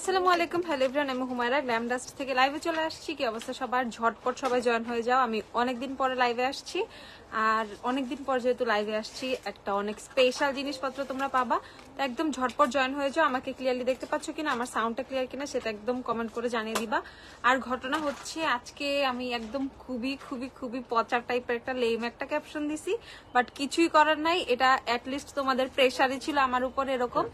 আসসালামু আলাইকুম, hello everyone, আমি হুমায়রা গ্ল্যাম ডাস্ট থেকে লাইভে চলে আসছি। কি অবস্থা সবার? ঝটপট সবাই জয়েন হয়ে যাও। আমি অনেকদিন পরে লাইভে আসছি, আর অনেকদিন পর যেহেতু লাইভে আসছি একটা অনেক স্পেশাল জিনিসপত্র তোমরা পাবা, তো একদম ঝটপট জয়েন হয়ে যাও। আমাকে ক্লিয়ারলি দেখতে পাচ্ছ কিনা, আমার সাউন্ডটা ক্লিয়ার কিনা সেটা একদম কমেন্ট করে জানিয়ে দিবা। আর ঘটনা হচ্ছে আজকে আমি একদম খুবই খুবই খুবই পচা টাইপের একটা লেম একটা ক্যাপশন দিছি, বাট কিছুই করার নাই। এটা অ্যাটলিস্ট তোমাদের প্রেশারই ছিল আমার উপর এরকম,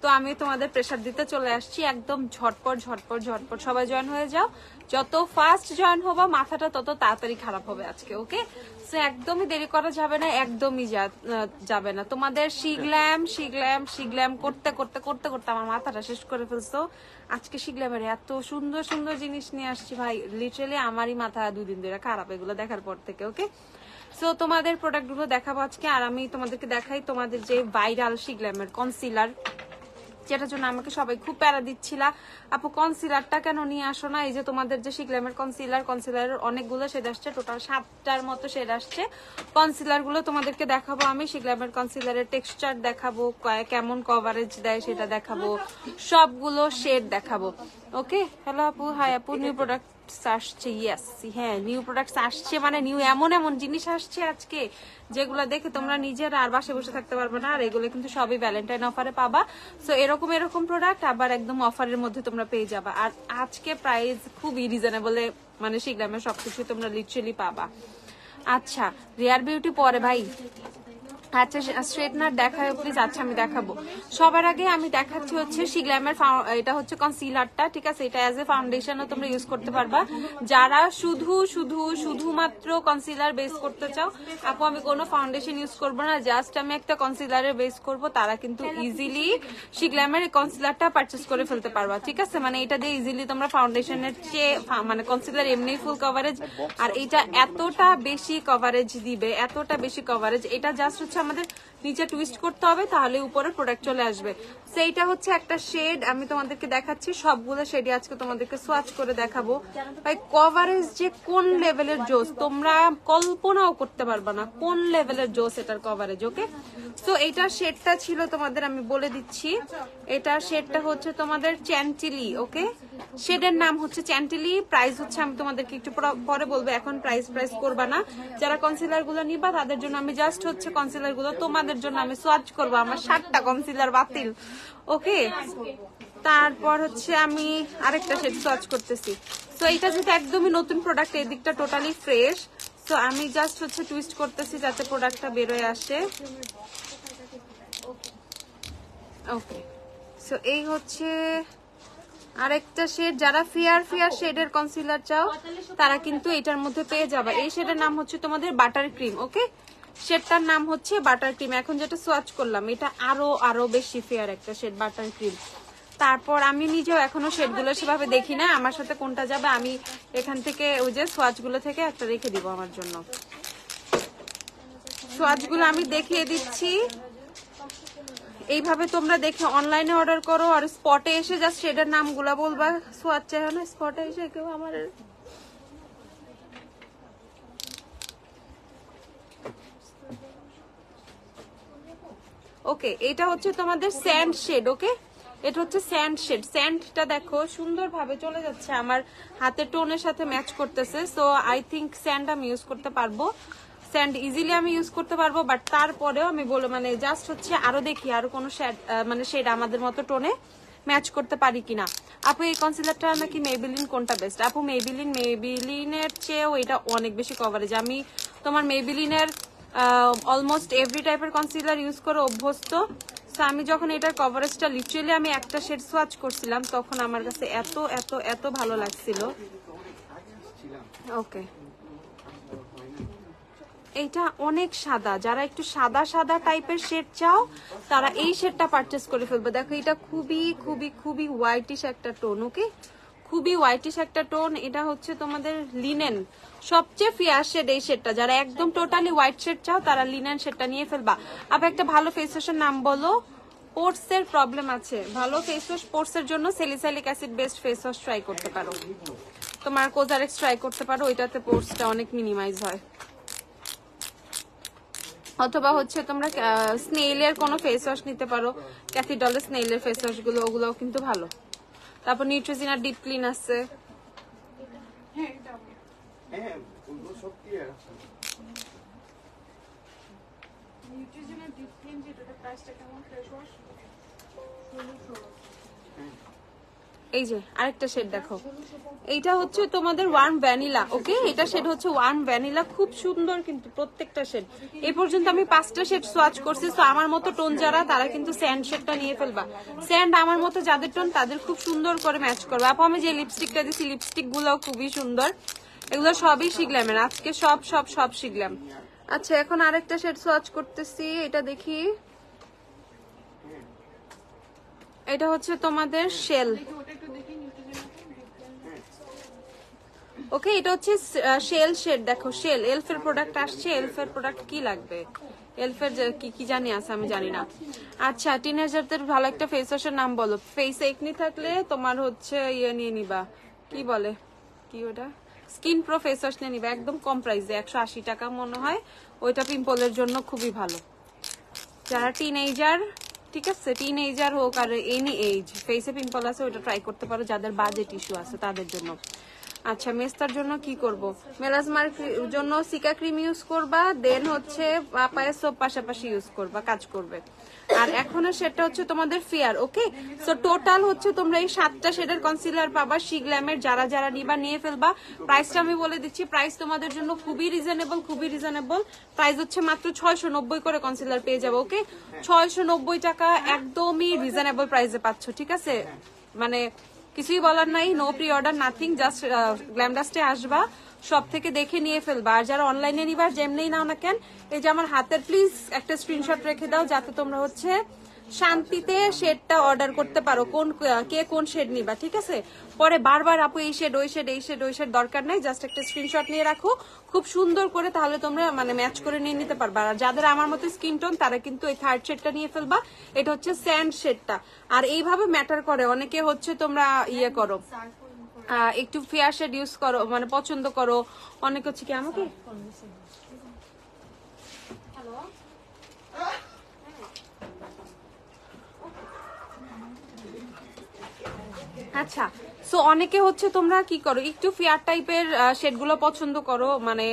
তো আমি তোমাদের প্রেশার দিতে চলে আসছি। একদম ঝটপট ঝটপট ঝটপট সবাই জয়েন হয়ে যাও। যত ফাস্ট জয়েন হবা মাথাটা তত তাড়াতাড়ি খারাপ হবে আজকে, ওকে? সো একদমই দেরি করা যাবে না, একদমই যাবে না। তোমাদের শিগল্যাম শিগল্যাম শিগল্যাম করতে করতে করতে করতে আমার মাথাটা শেষ করে ফেলছো। আজকে শিগল্যামের এত সুন্দর সুন্দর জিনিস নিয়ে আসছি ভাই, লিটারালি আমারই মাথা দুদিন ধরে খারাপ এগুলো দেখার পর থেকে, ওকে? সো তোমাদের প্রোডাক্টগুলো দেখাবো আজকে, আর আমি তোমাদেরকে দেখাই তোমাদের যে ভাইরাল শিগল্যামের কনসিলার, যেটার জন্য আমাকে সবাই খুব প্যারা দিচ্ছিল, আপু কনসিলারটা কেন নিয়ে আসো না? এই যে তোমাদের যে শিগল্যামের কনসিলারের অনেকগুলো শেড আসছে, টোটাল 7টার মতো শেড আসছে। কনসিলার গুলো তোমাদেরকে দেখাবো আমি, শিগল্যামের কনসিলারের টেক্সচার দেখাবো, কেমন কভারেজ দেয় সেটা দেখাবো, সবগুলো শেড দেখাবো, ওকে? হ্যালো আপু, হাই আপু, নিউ প্রোডাক্ট আসছে, ইয়েস হ্যাঁ নিউ প্রোডাক্টস আসছে, মানে নিউ এমন এমন জিনিস আসছে আজকে যেগুলো দেখে তোমরা নিজেরা আর বাসে বসে থাকতে পারবে না। আর এগুলো কিন্তু সবই ভ্যালেন্টাইন অফারে পাবা। সো এরকম এরকম প্রোডাক্ট আবার একদম অফারের মধ্যে তোমরা পেয়ে যাবা। আর আজকে প্রাইস খুবই রিজনেবলে, মানে শিগল্যামের সবকিছু তোমরা লিটারালি পাবা। আচ্ছা, রিয়ার বিউটি পরে ভাই, আচ্ছা স্ট্রেটনার দেখাও প্লিজ। আচ্ছা আমি দেখাবো। সবার আগে আমি দেখাচ্ছি হচ্ছে শিগল্যামের, এটা হচ্ছে কনসিলারটা, ঠিক আছে? এটা অ্যাজ এ ফাউন্ডেশনও তোমরা ইউজ করতে পারবা। যারা শুধুমাত্র কনসিলার বেস করতে চাও, আপু আমি কোনো ফাউন্ডেশন ইউজ করবো না, জাস্ট আমি একটা কনসিলারের বেস করব, তারা কিন্তু ইজিলি শিগল্যামের কনসিলারটা পারচেস করে ফেলতে পারবা, ঠিক আছে? মানে এটা দিয়ে ইজিলি তোমরা ফাউন্ডেশনের চেয়ে, মানে কনসিলার এমনি ফুল কভারেজ, আর এটা এতটা বেশি কভারেজ দিবে, এতটা বেশি কভারেজ। এটা জাস্ট হচ্ছে আমাদের নিচে টুইস্ট করতে হবে, তাহলে উপরে প্রোডাক্ট চলে আসবে। সেইটা হচ্ছে একটা শেড, আমি তোমাদেরকে দেখাচ্ছি সবগুলো শেডই আজকে তোমাদেরকে সোয়াচ করে দেখাবো। ভাই কভারেজ যে কোন লেভেলের জোস, তোমরা কল্পনাও করতে পারবা না কোন লেভেলের জোস এটার কভারেজ, ওকে? সো এইটার শেডটা ছিল তোমাদের, আমি বলে দিচ্ছি, এটার শেডটা হচ্ছে তোমাদের চ্যান্টিলি, ওকে? শেডের নাম হচ্ছে চ্যান্টিলি। প্রাইস হচ্ছে আমি তোমাদেরকে একটু পরে বলবো, এখন প্রাইস করবা না। যারা কনসিলার গুলো নিবা তাদের জন্য আমি জাস্ট হচ্ছে কনসিলার গুলো তোমাদের জন্য আমি সোয়াচ করবো। আমার 7টা কনসিলার বাতিল, ওকে? তারপর হচ্ছে আমি আরেকটা শেড সোয়াচ করতেছি। তো এইটা যেটা একদমই নতুন প্রোডাক্ট, এই দিকটা টোটালি ফ্রেশ। তো আমি জাস্ট হচ্ছে টুইস্ট করতেছি যাতে প্রোডাক্টটা বেরোয় আসে, ওকে? সো এই হচ্ছে আরেকটা শেড। যারা ফেয়ার শেডের কনসিলার চাও তারা কিন্তু এটার মধ্যে পেয়ে যাবে। এই শেডের নাম হচ্ছে তোমাদের বাটার ক্রিম, ওকে? শেডটার নাম হচ্ছে বাটার ক্রিম। এখন যেটা সোয়াচ করলাম এটা আরো বেশি ফেয়ার একটা শেড, বাটার ক্রিম। তারপর আমি নিজেও এখনো শেডগুলো সেভাবে দেখি না, আমার সাথে কোনটা যাবে আমি এখান থেকে ওই যে সোয়াচগুলো থেকে একটা রেখে দিব আমার জন্য। সোয়াচগুলো আমি দেখিয়ে দিচ্ছি, এইভাবে তোমরা দেখে অনলাইনে অর্ডার করো, আর স্পটে এসে জাস্ট শেডের নামগুলো বলবা। সোয়াচ চাই না, স্পটে এসে কেউ আমার ওকে। এটা হচ্ছে তোমাদের স্যান্ড শেড, ওকে? এটা হচ্ছে স্যান্ড শেড। স্যান্ডটা দেখো সুন্দরভাবে চলে যাচ্ছে, আমার হাতের টোনের সাথে ম্যাচ করতেছে। সো আই থিঙ্ক স্যান্ড আমি ইউজ করতে পারবো, স্যান্ড ইজিলি আমি ইউজ করতে পারবো। বাট তারপরেও আমি বলো, মানে জাস্ট হচ্ছে আরো দেখি আরো কোনো শেড, মানে শেড আমাদের মতো টোনে ম্যাচ করতে পারি কিনা। আপু এই কনসিলারটা নাকি মেবিলিন, কোনটা বেস্ট? আপু মেবিলিনের চেয়েও এটা অনেক বেশি কভারেজ। আমি তোমার মেবিলিনের অলমোস্ট এভরি টাইপের কনসিলার ইউজ করে অভ্যস্ত। সো আমি যখন এটার কভারেজটা লিটারালি আমি একটা শেড সোয়াচ করছিলাম, তখন আমার কাছে এত এত এত ভালো লাগছিল, ওকে? এইটা অনেক সাদা, যারা একটু সাদা সাদা টাইপের শেড চাও তারা এই শেডটা পারচেস করে ফেলবে। দেখো এটা খুবই খুবই খুবই হোয়াইটিশ একটা টোন, ওকে? খুবই হোয়াইটিশ একটা টোন। এটা হচ্ছে তোমাদের লিনেন, সবচেয়ে ফেয়ার শেড এই শেডটা। যারা একদম টোটালি হোয়াইট শেড চাও তারা লিনেন শেডটা নিয়ে ফেলবা। আবার একটা ভালো ফেস ওয়াশের নাম বলো। পোর্সের প্রবলেম আছে, ভালো ফেস ওয়াশ পোর্সের জন্য salicylic acid based face wash try করতে পারো, তোমার কোজারেক্স ট্রাই করতে পারো, ওইটাতে পোর্সটা অনেক মিনিমাইজ হয়। অথবা হচ্ছে তোমরা স্নেইলের কোনো ফেস ওয়াশ নিতে পারো, ক্যাথিডলের স্নেইলের ফেস ওয়াশ গুলো, ওগুলোও কিন্তু ভালো। তারপর নিউট্রিজিনা ডিপ ক্লিন আছে। এই যে আরেকটা শেড দেখো, এইটা হচ্ছে তোমাদের ওয়ার্ম ভ্যানিলা। ওকে, এটা শেড হচ্ছে ওয়ার্ম ভ্যানিলা, খুব সুন্দর কিন্তু প্রত্যেকটা শেড। এই পর্যন্ত আমি 5টা শেড সোয়াচ করছি। তো আমার মতো টোন যারা, তারা কিন্তু স্যান্ড শেডটা নিয়ে ফেলবা। স্যান্ড আমার মতো যাদের টোন, তাদের খুব সুন্দর করে ম্যাচ করবে। আপু আমি যে লিপস্টিকটা দিচ্ছি, লিপস্টিক গুলো খুবই সুন্দর, এগুলো সবই শিখলামের, আজকে সব সব সব শিখলাম। আচ্ছা, এখন আরেকটা শেড সোয়াচ করতেছি, এটা দেখি। এটা হচ্ছে তোমাদের শেল। ওকে, এটা হচ্ছে শেল শেড। দেখো শেল, এলফের প্রোডাক্ট আসছে। এলফের প্রোডাক্ট কি লাগবে, এলফের কি কি জানি আছে আমি জানি না। আচ্ছা, টিনেজারদের ভালো একটা ফেস ওয়াশের নাম বলো। ফেসে একনি থাকলে তোমার হচ্ছে ইয়ে নিয়ে নিবা, কি বলে, কি ওটা, স্কিন প্রো ফেস ওয়াশ নিয়ে নিবা, একদম কম প্রাইসে, 180 টাকা মনে হয়। ওইটা পিম্পলের জন্য খুবই ভালো। যারা টিনেজার, ঠিক আছে, টিনেজার হোক আর এনি এজ, ফেসে পিম্পল আছে, ওইটা ট্রাই করতে পারো যাদের বাজেট ইস্যু আছে তাদের জন্য। আচ্ছা, মেস্তার জন্য কি করব, মেলাজমার জন্য সিকা ক্রিম ইউজ করবা, দেন হচ্ছে পাপায়া সোপ পাশাপাশি ইউজ করবা, কাজ করবে। আর এখনের শেডটা হচ্ছে তোমাদের ফেয়ার। ওকে, সো টোটাল হচ্ছে তোমরা এই 7টা শেডের কনসিলার পাবা শিগ্ল্যামের। যারা যারা নিবা নিয়ে ফেলবা। প্রাইসটা আমি বলে দিচ্ছি, প্রাইস তোমাদের জন্য খুবই রিজনেবল, খুবই রিজনেবল। প্রাইস হচ্ছে মাত্র 690 করে কনসিলার পেয়ে যাবো। ওকে, 690 টাকা একদমই রিজনেবল প্রাইসে পাচ্ছ, ঠিক আছে, মানে কিছুই বলার নাই। No pre order, nothing, just গ্ল্যামডাস্টে আসবা, সব থেকে দেখে নিয়ে ফেলবা। আর যারা অনলাইনে নিবা, যেমনি নাও না কেন, এই যে আমার হাতের প্লিজ একটা স্ক্রিনশট রেখে দাও, যাতে তোমরা হচ্ছে শান্তিতে শেডটা অর্ডার করতে পারো, কে কোন শেড নিবা, ঠিক আছে। পরে বারবার আপু এই শেড ওই শেড এই শেড ওই শেড দরকার নাই, জাস্ট একটা স্ক্রিনশট নিয়ে রাখো খুব সুন্দর করে, তাহলে তোমরা মানে ম্যাচ করে নিয়ে নিতে পারবা। আর যাদের আমার মতো স্কিন টোন, তারা কিন্তু এই 3rd শেডটা নিয়ে ফেলবা। এটা হচ্ছে স্যান্ড শেডটা। আর এইভাবে ম্যাটার করে, অনেকে হচ্ছে তোমরা ইয়ে করো, একটু ফেয়ার শেড ইউজ করো, মানে পছন্দ করো, অনেক হচ্ছে কি আমাকে আচ্ছা। সো অনেকে হচ্ছে তোমরা কি করো, একটু ফেয়ার টাইপের শেডগুলো পছন্দ করো, মানে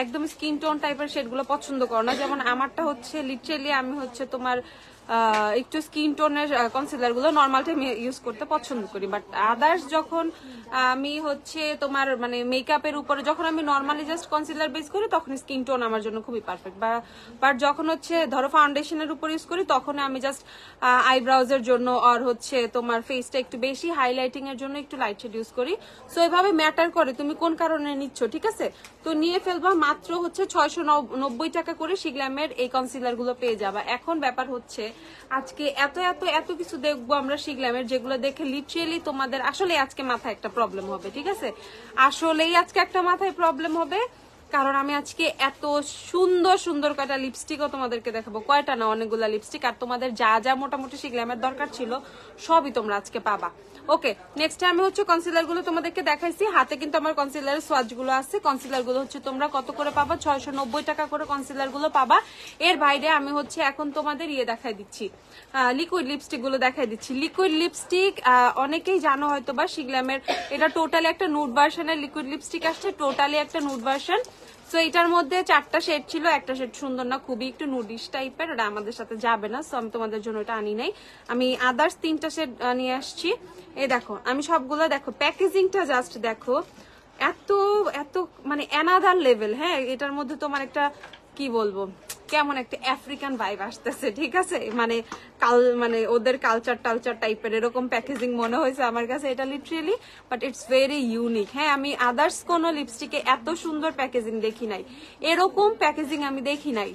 একদম স্কিন টোন টাইপের শেডগুলো পছন্দ করো না। যেমন আমারটা হচ্ছে লিটারেলি আমি হচ্ছে তোমার একটু স্কিন টোনের কনসিলার গুলো নর্মাল টাইম ইউজ করতে পছন্দ করি। বাট আদার্স যখন আমি হচ্ছে তোমার মানে মেকআপের উপরে যখন আমি নর্মালি জাস্ট কনসিলার বেস করি, তখন স্কিন টোন আমার জন্য খুবই পারফেক্ট। বাট যখন হচ্ছে ধরো ফাউন্ডেশনের উপর ইউজ করি, তখন আমি জাস্ট আইব্রাউজ এর জন্য আর হচ্ছে তোমার ফেসটা একটু বেশি হাইলাইটিং এর জন্য একটু লাইট শেড ইউজ করি। সো এভাবে ম্যাটার করে তুমি কোন কারণে নিচ্ছ, ঠিক আছে। তো নিয়ে ফেলবা, মাত্র হচ্ছে 690 টাকা করে শিগ্ল্যামের এই কনসিলার গুলো পেয়ে যাবা। এখন ব্যাপার হচ্ছে আজকে এত এত এত কিছু দেখবো আমরা শিগ্ল্যামের, যেগুলো দেখে লিটারেলি তোমাদের আসলে আজকে মাথায় একটা প্রবলেম হবে, ঠিক আছে। আসলেই আজকে একটা মাথায় প্রবলেম হবে, কারণ আমি আজকে এত সুন্দর সুন্দর কয়টা লিপস্টিকও তোমাদেরকে দেখাবো, কয়টা না অনেকগুলা লিপস্টিক। আর তোমাদের যা যা মোটামুটি শিগ্ল্যামের দরকার ছিল সবই তোমরা আজকে পাবা। ওকে, নেক্সট আমি হচ্ছে কনসিলার গুলো তোমাদেরকে দেখাইছি, হাতে কিন্তু আমার কনসিলারের সোয়াচ গুলো আছে। কনসিলার গুলো হচ্ছে তোমরা কত করে পাবা, 690 টাকা করে কনসিলার গুলো পাবা। এর বাইরে আমি হচ্ছে এখন তোমাদের ইয়ে দেখাই দিচ্ছি, লিকুইড লিপস্টিক গুলো দেখাই দিচ্ছি। লিকুইড লিপস্টিক অনেকেই জানো হয়তো বা শিগ্ল্যামের, এটা টোটালি একটা নুড ভার্সনের লিকুইড লিপস্টিক আসছে, টোটালি একটা নুড ভার্সন। সো এটার মধ্যে 4টা শেড ছিল, একটা শেড সুন্দর না, খুবই একটু নুডিশ টাইপের, ওটা আমাদের সাথে যাবে না। সো আমি তোমাদের জন্য এটা আনি নাই, আমি আদার্স 3টা শেড নিয়ে আসছি। এই দেখো, আমি সবগুলো দেখো, প্যাকেজিংটা জাস্ট দেখো, এত এত মানে অ্যানাদার লেভেল। হ্যাঁ, এটার মধ্যে তোমার একটা কি বলবো, কেমন একটা আফ্রিকান ভাইব আসতেছে, ঠিক আছে, মানে মানে ওদের কালচার টালচার টাইপের এরকম প্যাকেজিং মনে হয়েছে আমার কাছে এটা literally, but it's very unique. হ্যাঁ, আমি আদার্স কোন লিপস্টিকে এত সুন্দর প্যাকেজিং দেখি নাই, এরকম প্যাকেজিং আমি দেখি নাই।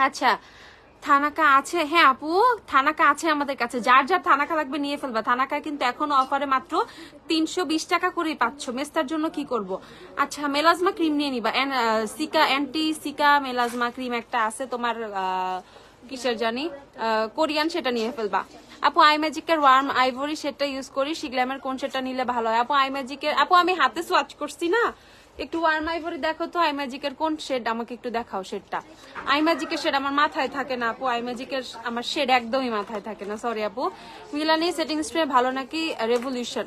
আচ্ছা, থানাকা আছে, হ্যাঁ আপু থানাকা আছে আমাদের কাছে, যার যার থানাকা লাগবে নিয়ে ফেলবা। থানাকা কিন্তু এখন অফারে মাত্র 320 টাকা করেই পাচ্ছ। মেস্তার জন্য কি করব, আচ্ছা মেলাজমা ক্রিম নিয়ে নিবা, seeker anti seeker melasma cream একটা আছে তোমার, কিসের জানি কোরিয়ান, সেটা নিয়ে ফেলবা। আপু আই ম্যাজিকের ওয়ার্ম আইভরি সেটটা ইউজ করি, শিগ্ল্যামের কোন সেটটা নিলে ভালো হয়? আপু আই ম্যাজিকের, আপু আমি হাতে সোয়াচ করছি না, একটু ওয়ার্ম আইভরি দেখো তো, আই ম্যাজিকের কোন শেড আমাকে একটু দেখাও শেডটা। আই ম্যাজিকের শেড আমার মাথায় থাকে না আপু, আই ম্যাজিকের আমার শেড একদমই মাথায় থাকে না, সরি আপু। মিলানি সেটিং স্প্রে ভালো নাকি রেভলিউশন?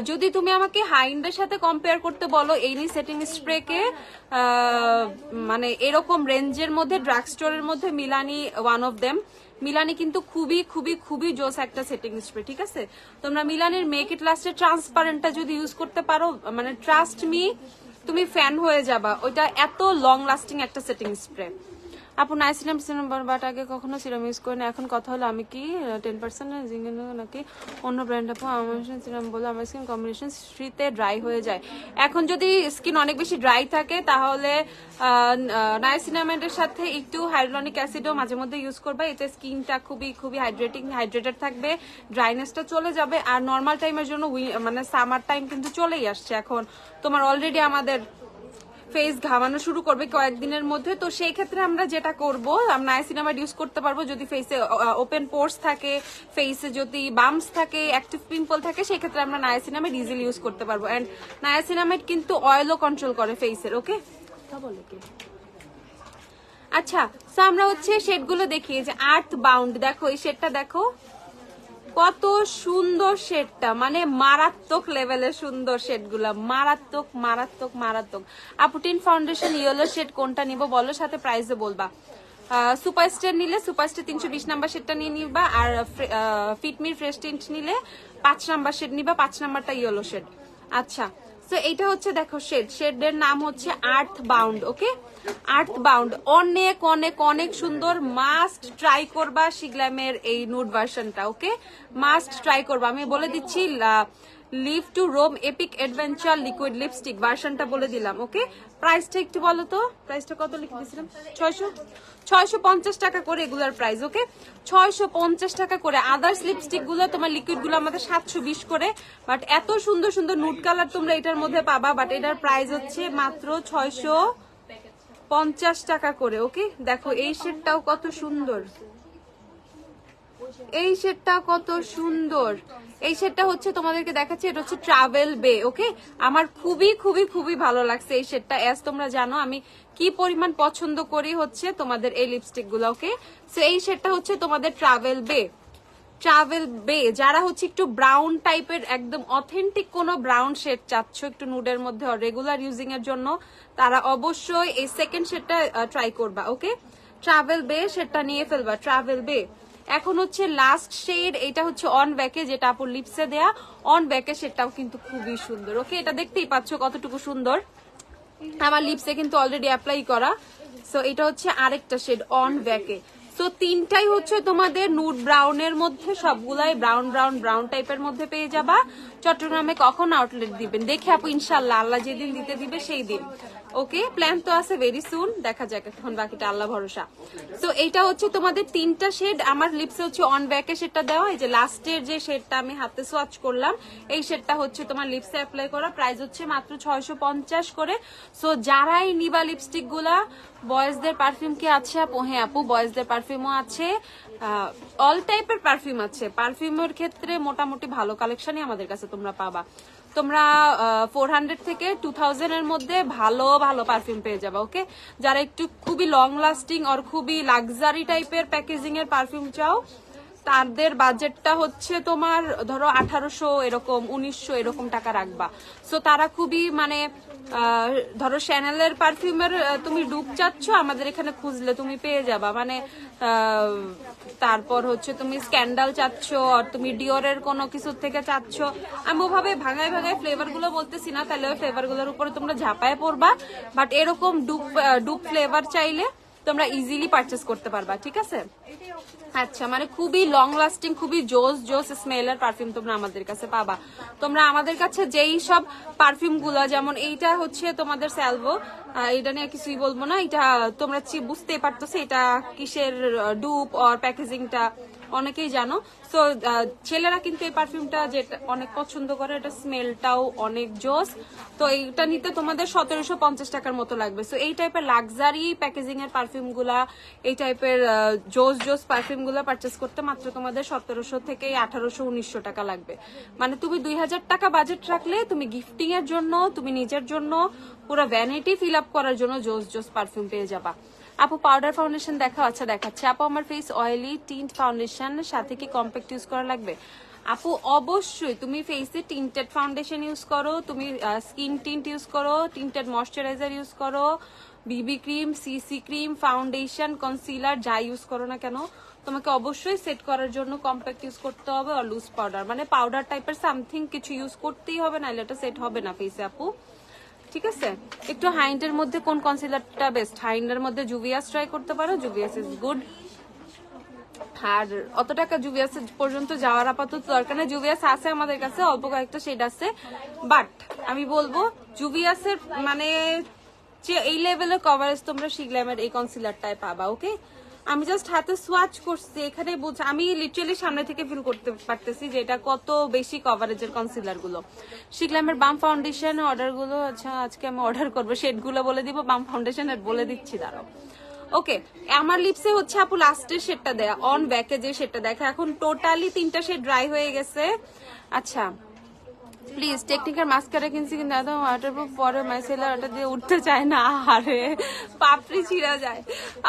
যদি তুমি আমাকে হাইন্ডের সাথে কম্পেয়ার করতে বলো এই সেটিং স্প্রেকে, মানে এরকম রেঞ্জের মধ্যে ড্রাগ স্টোরের মধ্যে Milani one of them. Milani কিন্তু খুবই খুবই খুবই জোস একটা সেটিং স্প্রে, ঠিক আছে? তোমরা মিলানির মেক ইট লাস্টের ট্রান্সপারেন্টটা যদি ইউজ করতে পারো, মানে ট্রাস্ট মি তুমি ফ্যান হয়ে যাবা, ওইটা এত লং লাস্টিং একটা সেটিং স্প্রে। আপু নাইসিনাম সিরাম বাট আগে কখনো সিরাম ইউজ করি না, এখন কথা হলো আমি কি 10% নাকি অন্য ব্র্যান্ড? আপু আমার সিরাম বলে আমার স্কিন কম্বিনেশন শীতে ড্রাই হয়ে যায়। এখন যদি স্কিন অনেক বেশি ড্রাই থাকে তাহলে নাইসিনামের সাথে একটু হাইড্রোনিক অ্যাসিডও মাঝে মধ্যে ইউজ করবে, এতে স্কিনটা খুবই খুবই হাইড্রেটেড থাকবে, ড্রাইনেসটা চলে যাবে। আর নর্মাল টাইমের জন্য মানে সামার টাইম কিন্তু চলেই আসছে এখন, তোমার অলরেডি আমাদের ফেস ঘামানো শুরু করবে কয়েকদিনের মধ্যে। তো সেই ক্ষেত্রে আমরা যেটা করবো, আমরা নায়াসিনামাইড ইউজ করতে পারবো যদি ফেসে ওপেন পোর্স থাকে, ফেসে যদি বাম্পস থাকে, অ্যাক্টিভ পিম্পল থাকে, সেই ক্ষেত্রে আমরা নায়াসিনামাইড ইজিলি ইউজ করতে পারবো। এন্ড নায়াসিনামাইড কিন্তু অয়েলও কন্ট্রোল করে ফেসের, ওকে? বলে কি আচ্ছা, তো আমরা হচ্ছে শেডগুলো দেখি। যে আর্থ বাউন্ড, দেখো এই শেডটা দেখো কত সুন্দর শেডটা, মানে মারাত্মক লেভেলের সুন্দর শেডগুলা, মারাত্মক মারাত্মক মারাত্মক। আপুটিন ফাউন্ডেশন ইয়েলো শেড কোনটা নিব বলো, সাথে প্রাইসে বলবা। সুপারস্টার নিলে সুপারস্টার 320 নাম্বার শেডটা নিয়ে নিবা, আর ফিটমির ফ্রেশ টিন্ট নিলে 5 নাম্বার শেড নিবা, 5 নাম্বারটা ইয়েলো শেড। আচ্ছা, তো এইটা হচ্ছে দেখো শেডের নাম হচ্ছে আর্থ বাউন্ড, ওকে? আর্থ বাউন্ড অনেক অনেক অনেক সুন্দর, মাস্ট ট্রাই করবা শিগ্ল্যামের এই নুড ভার্সনটা, ওকে? মাস্ট ট্রাই করবা। আমি বলে দিচ্ছি live to roam epic adventure liquid lipstick ভার্সনটা বলে দিলাম, ওকে? প্রাইসটা একটু বলো তো, প্রাইসটা কত লিখে দিয়েছিলাম? 650 টাকা করে এগুলার প্রাইস, ওকে? 650 টাকা করে। আদার্স লিপস্টিক গুলো তোমার লিকুইড গুলো আমাদের 720 করে, বাট এত সুন্দর সুন্দর নুড কালার তোমরা এটার মধ্যে পাবা, বাট এটার প্রাইস হচ্ছে মাত্র 650 টাকা করে, ওকে? দেখো এই শেডটাও কত সুন্দর, এই শেডটা কত সুন্দর। এই শেডটা হচ্ছে তোমাদেরকে দেখাচ্ছি, এটা হচ্ছে ট্রাভেল বে, ওকে? আমার খুবই খুবই খুবই ভালো লাগছে এই শেডটা। এস তোমরা জানো আমি কি পরিমাণ পছন্দ করি হচ্ছে তোমাদের এই লিপস্টিক গুলো, ওকে? সো এই শেডটা হচ্ছে তোমাদের ট্রাভেল বে। ট্রাভেল বে যারা হচ্ছে একটু ব্রাউন টাইপের, একদম অথেন্টিক কোনো ব্রাউন শেড চাচ্ছ একটু নুডের মধ্যে রেগুলার ইউজিং এর জন্য, তারা অবশ্যই এই সেকেন্ড শেডটা ট্রাই করবা, ওকে? ট্রাভেল বে শেডটা নিয়ে ফেলবা, ট্রাভেল বে। এখন হচ্ছে লাস্ট শেড, এটা হচ্ছে অন ব্যাকে, যেটা আপুর লিপসে দেয়া অন ব্যাকে, সেটাও কিন্তু খুবই সুন্দর, ওকে? এটা দেখতেই পাচ্ছ কতটুকু সুন্দর, আমার লিপসে কিন্তু অলরেডি অ্যাপ্লাই করা। সো এটা হচ্ছে আরেকটা শেড অন ব্যাকে। তো তিনটাই হচ্ছে তোমাদের নুড ব্রাউনের মধ্যে, সবগুলাই ব্রাউন ব্রাউন ব্রাউন টাইপের মধ্যে পেয়ে যাবা। চট্টগ্রামে কখন আউটলেট দিবেন দেখে আপু, ইনশাল্লাহ আল্লাহ যেদিন দিতে দিবে সেই দিন, ওকে? প্ল্যান তো আছে ভেরি সুন, দেখা যাক এখন বাকিটা আল্লাহ ভরসা। তো এইটা হচ্ছে তোমাদের তিনটা শেড, আমার লিপসে হচ্ছে অন ব্যাকে শেডটা দেওয়া, এই যে লাস্টের যে শেডটা আমি হাতে সোয়াচ করলাম এই শেডটা হচ্ছে তোমার লিপসে অ্যাপ্লাই করা, প্রাইস হচ্ছে মাত্র 650 করে। সো যারাই নিবা লিপস্টিক গুলা, বয়েজদের পারফিউম কি আছে আপু? হ্যাঁ আপু, বয়েজদের পারফিউমও আছে, অল টাইপের পারফিউম আছে। পারফিউমের ক্ষেত্রে মোটামুটি ভালো কালেকশনই আমাদের কাছে তোমরা পাবা। তোমরা 400 থেকে 2000 এর মধ্যে ভালো ভালো পারফিউম পেয়ে যাবে, ওকে? যারা একটু খুবই লং লাস্টিং আর খুবই লাক্সারি টাইপের প্যাকেজিং এর পারফিউম চাও, তাদের বাজেটটা হচ্ছে তোমার ধরো 1800 এরকম 1900 এরকম টাকা রাখবা। সো তারা খুবই মানে ধরো শ্যানেলের পারফিউমের তুমি ডুব চাচ্ছ, আমাদের এখানে খুঁজলে তুমি পেয়ে যাবা, মানে তারপর হচ্ছে তুমি স্ক্যান্ডাল চাচ্ছ আর তুমি ডিওরের কোনো কিছু থেকে চাচ্ছ, আমি ওভাবে ভাঙায় ভাঙায় ফ্লেভার গুলো বলতেছি না, তাহলে ওই ফ্লেভার গুলোর উপরে তোমরা ঝাঁপায় পড়বা। বাট এরকম ডুপ ফ্লেভার চাইলে তোমরা ইজিলি পারচেস করতে পারবা, ঠিক আছে? আচ্ছা, মানে খুবই লং লাস্টিং, খুবই জোস জোস স্মেলের পারফিউম তোমরা আমাদের কাছে পাবা। তোমরা আমাদের কাছে যেই সব পারফিউম গুলা, যেমন এইটা হচ্ছে তোমাদের স্যালভো, এটা নিয়ে কিছুই বলবো না, এটা তোমরা বুঝতেই পারতেছো এটা কিসের ডুপ আর প্যাকেজিংটা অনেকেই জানো। সো ছেলেরা কিন্তু এই পারফিউমটা যেটা অনেক পছন্দ করে, এটা স্মেলটাও অনেক জোস। তো এইটা নিতে তোমাদের 1750 টাকার মতো লাগবে। সো এই টাইপের লাক্সারি প্যাকেজিং এর পারফিউম গুলা, এই টাইপের জোস পারফিউম গুলা পারচেস করতে মাত্র তোমাদের 1700 থেকে 1800-1900 টাকা লাগবে। মানে তুমি 2000 টাকা বাজেট রাখলে তুমি গিফটিং এর জন্য, তুমি নিজের জন্য, পুরো ভ্যানিটি ফিল আপ করার জন্য জোস পারফিউম পেয়ে যাবা। আপু পাউডার ফাউন্ডেশন দেখাও। আচ্ছা দেখাচ্ছি আপু। আমার ফেস অয়েলি, টিন্ট ফাউন্ডেশন সাথে কি কম্প্যাক্ট ইউজ করা লাগবে? আপু অবশ্যই তুমি ফেসে টিন্টেড ফাউন্ডেশন ইউজ করো, তুমি স্কিন টিন্ট ইউজ করো, টিন্টেড ময়শ্চারাইজার ইউজ করো, বিবি cream, CC cream, foundation, concealer যা ইউজ করো না কেন, তোমাকে অবশ্যই সেট করার জন্য কম্প্যাক্ট ইউজ করতে হবে আর লুজ পাউডার, মানে পাউডার টাইপের সামথিং কিছু ইউজ করতেই হবে, নাহলে এটা সেট হবে না ফেসে আপু। ঠিক আছে, একটু হাইন্ডের মধ্যে কোন কনসিলারটা বেস্ট? হাইন্ডের মধ্যে জুভিয়াস ট্রাই করতে পারো, জুভিয়াস ইজ গুড। আর অত টাকা জুভিয়াস পর্যন্ত যাওয়ার আপাতত দরকার নেই। জুভিয়াস আছে আমাদের কাছে, অল্প কয়েকটা শেড আছে, বাট আমি বলবো জুভিয়াসের মানে যে এই লেভেলের কভারেজ তোমরা শিগলামের এই কনসিলারটাই পাবা। ওকে, আমি জাস্ট হাতে সোয়াচ করছি, এখানে আমি লিটারালি সামনে থেকে ফিল করতে পারতেছি যে এটা কত বেশি কভারেজের কনসিলার গুলো। শিগলামের বাম ফাউন্ডেশন অর্ডার গুলো, আচ্ছা আজকে আমি অর্ডার করবো, শেড গুলো বলে দিব, বাম ফাউন্ডেশনের বলে দিচ্ছি দাঁড়াও। ওকে, আমার লিপসে হচ্ছে আপু লাস্টের শেডটা দেয়া, অন ব্যাকে যে শেডটা দেখা, এখন টোটালি 3টা শেড ড্রাই হয়ে গেছে। আচ্ছা প্লিজ, টেকনিকের মাস্কারা কিনছি কিন্তু এত ওয়াটারপ্রুফ, পরে মাইসেলার ওটা দিয়ে উঠতে চায় না, আরে পাপড়ি ছিঁড়া যায়।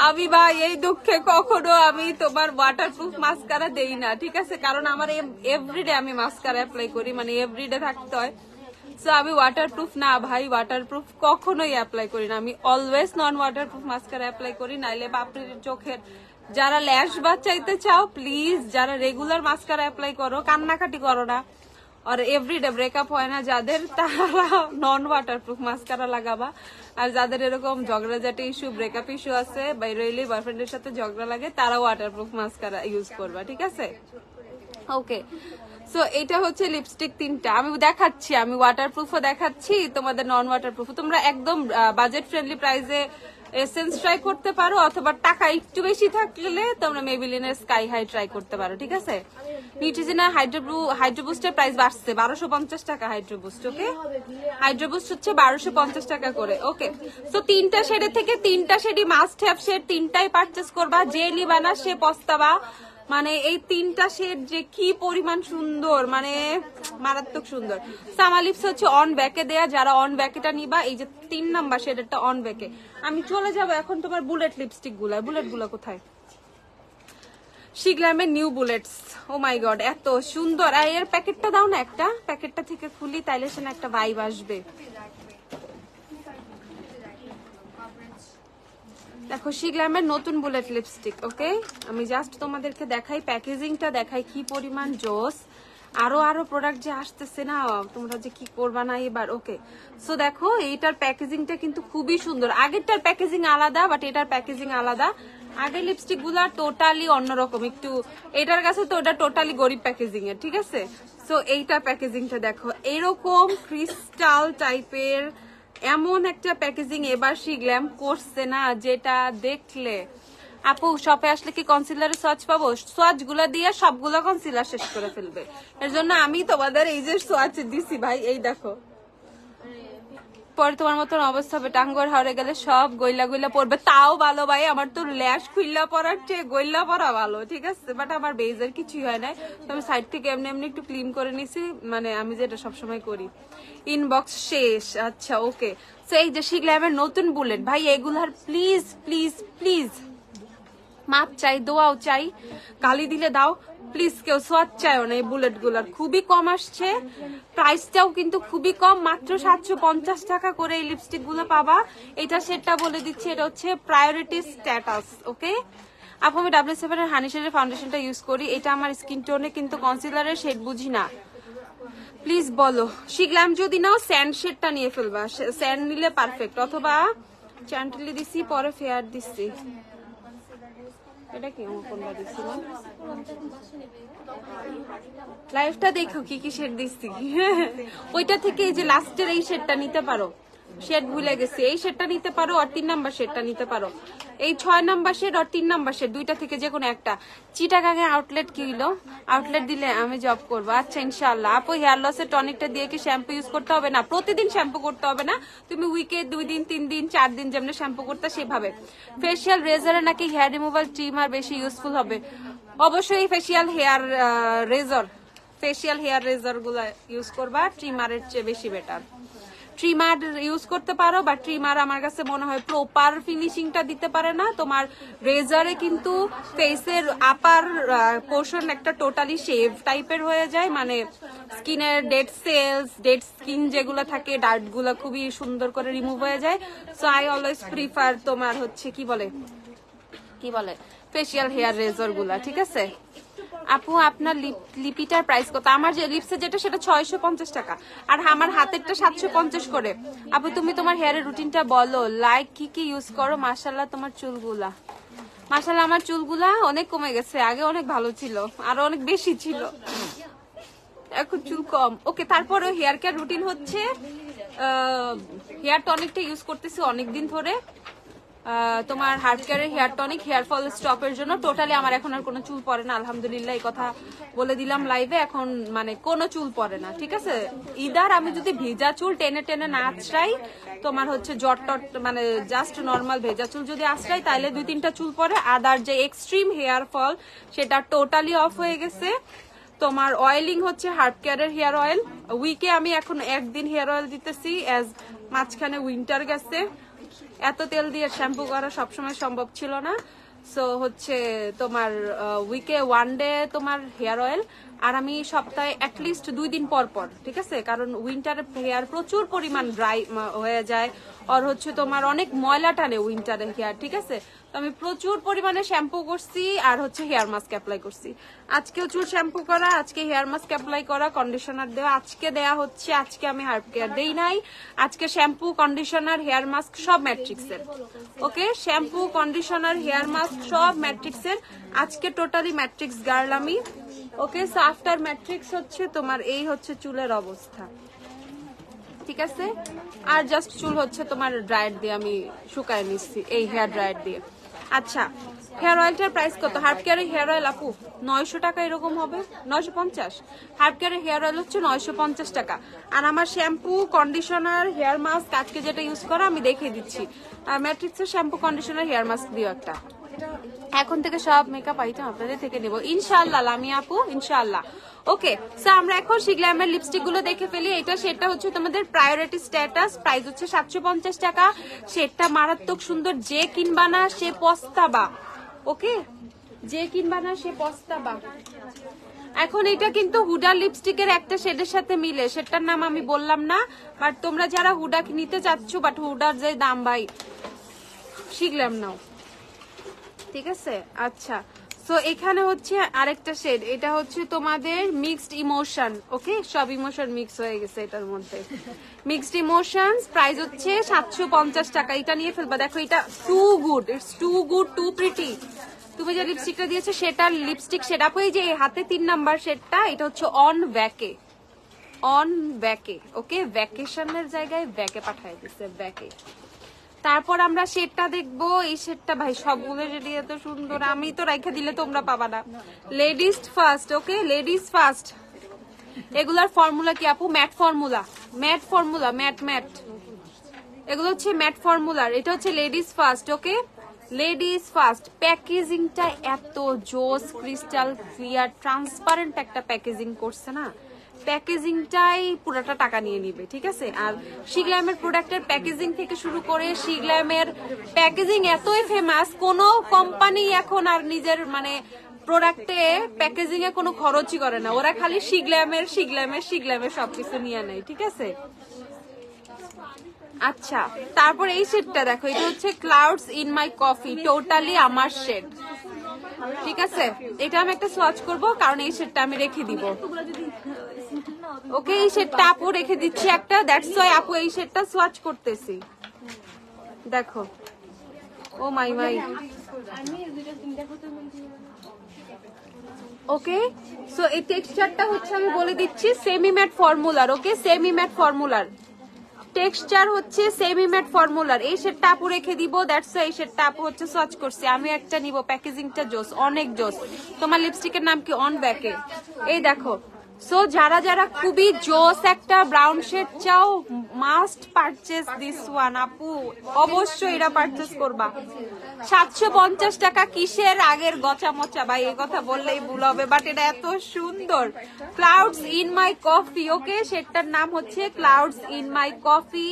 আমি ভাই এই দুঃখে কখনো আমি তোমার ওয়াটারপ্রুফ মাস্কারা দেই না, ঠিক আছে, কারণ আমার এভরিডে আমি মাস্কারা অ্যাপ্লাই করি, মানে এভরিডে থাকতে হয়। সো আমি ওয়াটারপ্রুফ না ভাই, ওয়াটারপ্রুফ কখনোই অ্যাপ্লাই করি না, আমি always non waterproof mascara apply করি, নাইলে পাপড়ির চোখের। যারা ল্যাশ বাঁচাইতে চাও প্লিজ, যারা রেগুলার মাস্কারা অ্যাপ্লাই করো, কান্নাকাটি করো না, আর এভরিডে ব্রেকআপ হয় না যাদের, তারা নন ওয়াটারপ্রুফ মাস্কারা লাগাবা। আর যাদের এরকম ঝগড়াঝাটি ইস্যু, ব্রেকআপ ইস্যু আছে, বাইরে হইলে বয়ফ্রেন্ডের সাথে ঝগড়া লাগে, তারা ওয়াটারপ্রুফ মাস্কারা ইউজ করবা, ঠিক আছে। ওকে, সো এটা হচ্ছে লিপস্টিক 3টা আমি দেখাচ্ছি, আমি ওয়াটারপ্রুফও দেখাচ্ছি, তোমাদের নন ওয়াটারপ্রুফ। তোমরা একদম বাজেট ফ্রেন্ডলি প্রাইসে এসেন্স ট্রাই করতে পারো, অথবা টাকা একটু বেশি থাকলে তোমরা মেবিলিনের স্কাই হাই ট্রাই করতে পারো, ঠিক আছে। নিউট্রিজিনা হাইড্রোবুস্টের প্রাইস বাড়ছে 1250 টাকা হাইড্রোবুস্ট। ওকে, হাইড্রোবুস্ট হচ্ছে 1250 টাকা করে। ওকে, সো 3টা শেডের থেকে 3টা শেডই মাস্ট হ্যাভ শেড, 3টাই পারচেস করবা, যে লিবানা সে পস্তাবা। মানে এই 3টা শেড যে কি পরিমাণ সুন্দর, মানে মারাত্মক সুন্দর। সামা লিপস হচ্ছে অন ব্যাকে দেয়া, যারা অন ব্যাকেটা নিবা, এই যে 3 নাম্বার শেডেরটা অন ব্যাকে। আমি চলে যাব এখন তোমার বুলেট লিপস্টিক গুলা। বুলেট গুলা কোথায়? শিগলামের নিউ বুলেটস, ও মাই গড এত সুন্দর। আর এর প্যাকেটটা দাও না, একটা প্যাকেটটা থেকে খুলি, তাইলে সে একটা ভাইব আসবে। দেখো শিগলামের নতুন বুলেট লিপস্টিক। ওকে, আমি জাস্ট তোমাদেরকে দেখাই, প্যাকেজিংটা দেখাই কি পরিমাণ জোস। আরো প্রোডাক্ট যে আসতেছে না, তোমরা যে কি করবা না এবার। ওকে, সো দেখো এইটার প্যাকেজিংটা কিন্তু খুবই সুন্দর। আগেরটার প্যাকেজিং আলাদা, বাট এটার প্যাকেজিং আলাদা। আগের লিপস্টিক গুলা টোটালি অন্যরকম একটু, এটার কাছে তো ওটা টোটালি গরিব প্যাকেজিং এর, ঠিক আছে। সো এইটার প্যাকেজিংটা দেখো, এরকম ক্রিস্টাল টাইপের এমন একটা প্যাকেজিং এবার শিগলাম করছে না, যেটা দেখলে আপু শপে আসলে কি কনসিলারের সোয়াচ পাবো? সোয়াচ গুলা দিয়ে সবগুলো কনসিলার শেষ করে ফেলবে, এর জন্য আমি তোমাদের এই যে সোয়াচ দিছি ভাই, এই দেখো। পরে তোমার মতন অবস্থা হবে, টাঙ্গর হাওড়ে গেলে সব গইলা পড়বে। তাও ভালো ভাই, আমার তো ল্যাশ খুইলা পড়ার চেয়ে গইলা পড়া ভালো, ঠিক আছে। বাট আমার বেজের কিছুই হয় নাই, তবে সাইড থেকে এমনি একটু ক্লিন করে নিছি, মানে আমি যেটা সবসময় করি। ইনবক্স শেষ, আচ্ছা ওকে। সো এই যে শিগলামের নতুন বুলেট ভাই, এগুলার প্লিজ প্লিজ প্লিজ মাপ চাই, দোয়াও চাই, গালি দিলে দাও প্লিজ, কেউ সোয়াচ চাইও না। এই বুলেট গুলার খুবই কম আসছে, প্রাইসটাও কিন্তু খুবই কম, মাত্র 750 টাকা করে এই লিপস্টিক গুলো পাবা। এটা সেটটা বলে দিচ্ছি, এটা হচ্ছে প্রায়োরিটি স্ট্যাটাস। ওকে আপু, আমি W7 এর হানি শেডের ফাউন্ডেশনটা ইউজ করি, এটা আমার স্কিন টোনে, কিন্তু কনসিলারের শেড বুঝি না, প্লিজ বলো। শিগলাম যদি নাও স্যান্ড শেডটা নিয়ে ফেলবা, স্যান্ড নিলে পারফেক্ট, অথবা চ্যান্টেলি দিছি পরে ফেয়ার দিচ্ছি। এটা কি কোনটা দিছিলাম, লাইভটা দেখো কি কি শেড দিচ্ছি। ওইটা থেকে এই যে লাস্টের এই শেডটা নিতে পারো, শেড ভুলে গেছি, এই শেডটা নিতে পারো আর 3 নাম্বার শেডটা নিতে পারো। এই 6 নাম্বার শেড আর 3 নাম্বার শেড দুইটা থেকে যে কোনো একটা। চিটাগাঙে আউটলেট কি হলো? আউটলেট দিলে আমি জব করবো। আচ্ছা ইনশাআল্লাহ। আপু হেয়ার লসের টনিকটা দিয়ে কি শ্যাম্পু ইউজ করতে হবে না? প্রতিদিন শ্যাম্পু করতে হবে না, তুমি উইকে 2 দিন 3 দিন 4 দিন যেমন শ্যাম্পু করতে সেভাবে। ফেসিয়াল রেজারে নাকি হেয়ার রিমুভাল ট্রিমার বেশি ইউজফুল হবে? অবশ্যই ফেসিয়াল হেয়ার রেজার, ফেসিয়াল হেয়ার রেজার গুলা ইউজ করবা, ট্রিমারের চেয়ে বেশি বেটার। ট্রিমার ইউজ করতে পারো, বা ট্রিমার আমার কাছে মনে হয় প্রপার ফিনিশিংটা দিতে পারে না। তোমার রেজারে কিন্তু ফেসের আপার পোর্শন একটা টোটালি শেভ টাইপের হয়ে যায়, মানে স্কিনের ডেড সেলস, ডেড স্কিন যেগুলো থাকে, ডার্ট গুলো খুবই সুন্দর করে রিমুভ হয়ে যায়। সো আই অলওয়েজ প্রিফার তোমার হচ্ছে কি বলে ফেসিয়াল হেয়ার রেজার গুলা, ঠিক আছে? আপু আপনার লিপিটার প্রাইস কত? আমার যে লিপসে যেটা সেটা 650 টাকা, আর আমার হাতেরটা 750 করে। আপু তুমি তোমার হেয়ারের রুটিনটা বলো, লাইক কি কি ইউজ করো? মাশাআল্লাহ তোমার চুলগুলা, মাশাআল্লাহ আমার চুলগুলা অনেক কমে গেছে, আগে অনেক ভালো ছিল, আরো অনেক বেশি ছিল, এখন চুল কম। ওকে, তারপরে হেয়ার কেয়ার রুটিন হচ্ছে হেয়ার টনিকটা ইউজ করতেছি অনেকদিন ধরে। তোমার হার্ট কেয়ারের হেয়ার টনিক হেয়ার ফল স্টপের জন্য। টোটালি আমার এখন আর কোনো চুল পড়ে না, আলহামদুলিল্লাহ। এই কথা বলে দিলাম লাইভে, এখন মানে কোনো চুল পড়ে না, ঠিক আছে? ইদার আমি যদি ভেজা চুল টেনে টেনে না আছড়াই, তোমার হচ্ছে জট টট মানে জাস্ট নর্মাল ভেজা চুল যদি আছড়াই তাহলে 2-3টা চুল পড়ে। আদার যে এক্সট্রিম হেয়ার ফল সেটা টোটালি অফ হয়ে গেছে। তোমার অয়েলিং হচ্ছে হার্ট কেয়ারের হেয়ার অয়েল, উইকে আমি এখন 1 দিন হেয়ার অয়েল দিতেছি, অ্যাজ মাঝখানে উইন্টার গেছে, এত তেল দিয়ে শ্যাম্পু করা সবসময় সম্ভব ছিল না। সো হচ্ছে তোমার উইকে 1 ডে তোমার হেয়ার অয়েল, আর আমি সপ্তাহে অ্যাটলিস্ট 2 দিন পর পর, ঠিক আছে? কারণ উইন্টারে হেয়ার প্রচুর পরিমাণ ড্রাই হয়ে যায়, আর হচ্ছে তোমার অনেক ময়লা টানে উইন্টারে হেয়ার, ঠিক আছে? তো আমি প্রচুর পরিমাণে শ্যাম্পু করছি আর হচ্ছে হেয়ার মাস্ক অ্যাপ্লাই করছি। আজকেও চুল শ্যাম্পু করা, আজকে হেয়ার মাস্ক অ্যাপ্লাই করা, কন্ডিশনার দেওয়া আজকে দেয়া হচ্ছে। আজকে আমি হার্ট কেয়ার দেই নাই, আজকে শ্যাম্পু কন্ডিশনার হেয়ার মাস্ক সব ম্যাট্রিক্সের। ওকে, শ্যাম্পু কন্ডিশনার হেয়ার মাস্ক সব ম্যাট্রিক্সের, আজকে টোটালি ম্যাট্রিক্স গার্ল আমি। ওকে, সো আফটার ম্যাট্রিক্স হচ্ছে তোমার এই হচ্ছে চুলের অবস্থা, ঠিক আছে? আর জাস্ট চুল হচ্ছে তোমার ড্রায়ার দিয়ে আমি শুকায় নিচ্ছি, এই হেয়ার ড্রায়ার দিয়ে। আচ্ছা, হেয়ার অয়েলটার প্রাইস কত? হার্ট কেয়ারের হেয়ার অয়েল আপু 900 টাকা এরকম হবে, 950। হার্ট কেয়ারের হেয়ার অয়েল হচ্ছে 950 টাকা। আর আমার শ্যাম্পু কন্ডিশনার হেয়ার মাস্ক আজকে যেটা ইউজ করা আমি দেখিয়ে দিচ্ছি, ম্যাট্রিক্সের শ্যাম্পু কন্ডিশনার হেয়ার মাস্ক দিও একটা। এখন থেকে সব মেকআপ আইটেম আপনাদের থেকে নেব ইনশাআল্লাহ, লামি আপু ইনশাআল্লাহ। ওকে, সো আমরা এখন শিগ্ল্যামের লিপস্টিক গুলো দেখে ফেলি। এটা সেটা হচ্ছে তোমাদের প্রায়োরিটি স্ট্যাটাস, প্রাইস হচ্ছে 750 টাকা। সেটা মারাত্মক সুন্দর, যে কিনবা না সে পস্তাবা। ওকে, যে কিনবা না সে পস্তাবা। এখন এটা কিন্তু হুডার লিপস্টিকের একটা শেডের সাথে মিলে, সেটার নাম আমি বললাম না, বাট তোমরা যারা হুডা নিতে চাচ্ছ, বাট হুডার যে দাম ভাই, শিগ্ল্যাম নাও, ঠিক আছে? আচ্ছা, সো এখানে হচ্ছে আরেকটা শেড, এটা হচ্ছে তোমাদের মিক্সড ইমোশন। ওকে, সব ইমোশন মিক্স হয়ে গেছে এটার মধ্যে। মিক্সড ইমোশনস, প্রাইস হচ্ছে 750 টাকা। এটা নিয়ে ফেলবা, দেখো এটা too good, it's too good, too pretty. তুমি যে লিপস্টিকটা দিয়েছো সেটার লিপস্টিক শেড আপু, এই যে হাতে 3 নাম্বার শেডটা, এটা হচ্ছে অন ব্যাকে, অন ব্যাকে। ওকে, ভ্যাকেশনের জায়গায় ব্যাকে পাঠায় দিচ্ছে, ব্যাকে। তারপর আমরা শেডটা দেখবো, এই শেডটা ভাই সবগুলো শেডই এত সুন্দর, আমি তো রাইখা দিলে তোমরা পাবা না। Ladies first, okay ladies first. এগুলার ফর্মুলা কি আপু? Matte formula, matte formula, matte matte, এগুলো হচ্ছে ম্যাট ফর্মুলার। এটা হচ্ছে ladies first. Okay, ladies first. প্যাকেজিংটা এত জোস, ক্রিস্টাল ক্লিয়ার ট্রান্সপারেন্ট একটা প্যাকেজিং করছে না, প্যাকেজিংটাই পুরোটা টাকা নিয়ে নিবে, ঠিক আছে? আর শিগ্ল্যামের প্রোডাক্টের প্যাকেজিং থেকে শুরু করে, শিগ্ল্যামের প্যাকেজিং এতই ফেমাস, কোনো কোম্পানি এখন আর নিজের মানে প্রোডাক্টে প্যাকেজিং এ কোনো খরচই করে না, ওরা খালি শিগ্ল্যামের শিগ্ল্যামের শিগ্ল্যামের সবকিছু নিয়ে নেয়, ঠিক আছে? আচ্ছা, তারপর এই শেডটা দেখো, এটা হচ্ছে clouds in my coffee, totally আমার শেড, ঠিক আছে? এটা আমি একটা সোয়াচ করব, কারণ এই শেডটা আমি রেখে দিব। ওকে, এই শেডটা আপু রেখে দিচ্ছি একটা, দ্যাটস ওয়াই আপু এই শেডটা সোয়াচ করতেছি। দেখো, ও মাই মাই। ওকে, সো এই টেক্সচারটা হচ্ছে আমি বলে দিচ্ছি সেমি ম্যাট ফর্মুলার। ওকে, সেমি ম্যাট ফর্মুলার, টেক্সচার হচ্ছে সেমি ম্যাট ফর্মুলার। এই শেডটা আপু রেখে দিব, দ্যাটস এই শেডটা আপু হচ্ছে সার্চ করছি। আমি একটা নিব, প্যাকেজিংটা জোস, অনেক জোস। তোমার লিপস্টিকের নাম কি? অন ব্যাকে। এই দেখো, সো যারা যারা খুবই জোস একটা ব্রাউন শেড চাও, মাস্ট পারচেজ দিস ওয়ান আপু, অবশ্যই এটা পারচেজ করবা। 750 টাকা কিসের আগের গচা মচা ভাই, এই কথা বললেই ভুল হবে, বাট এটা এত সুন্দর। ক্লাউডস ইন মাই কফি, ওকে, সেটার নাম হচ্ছে ক্লাউডস ইন মাই কফি।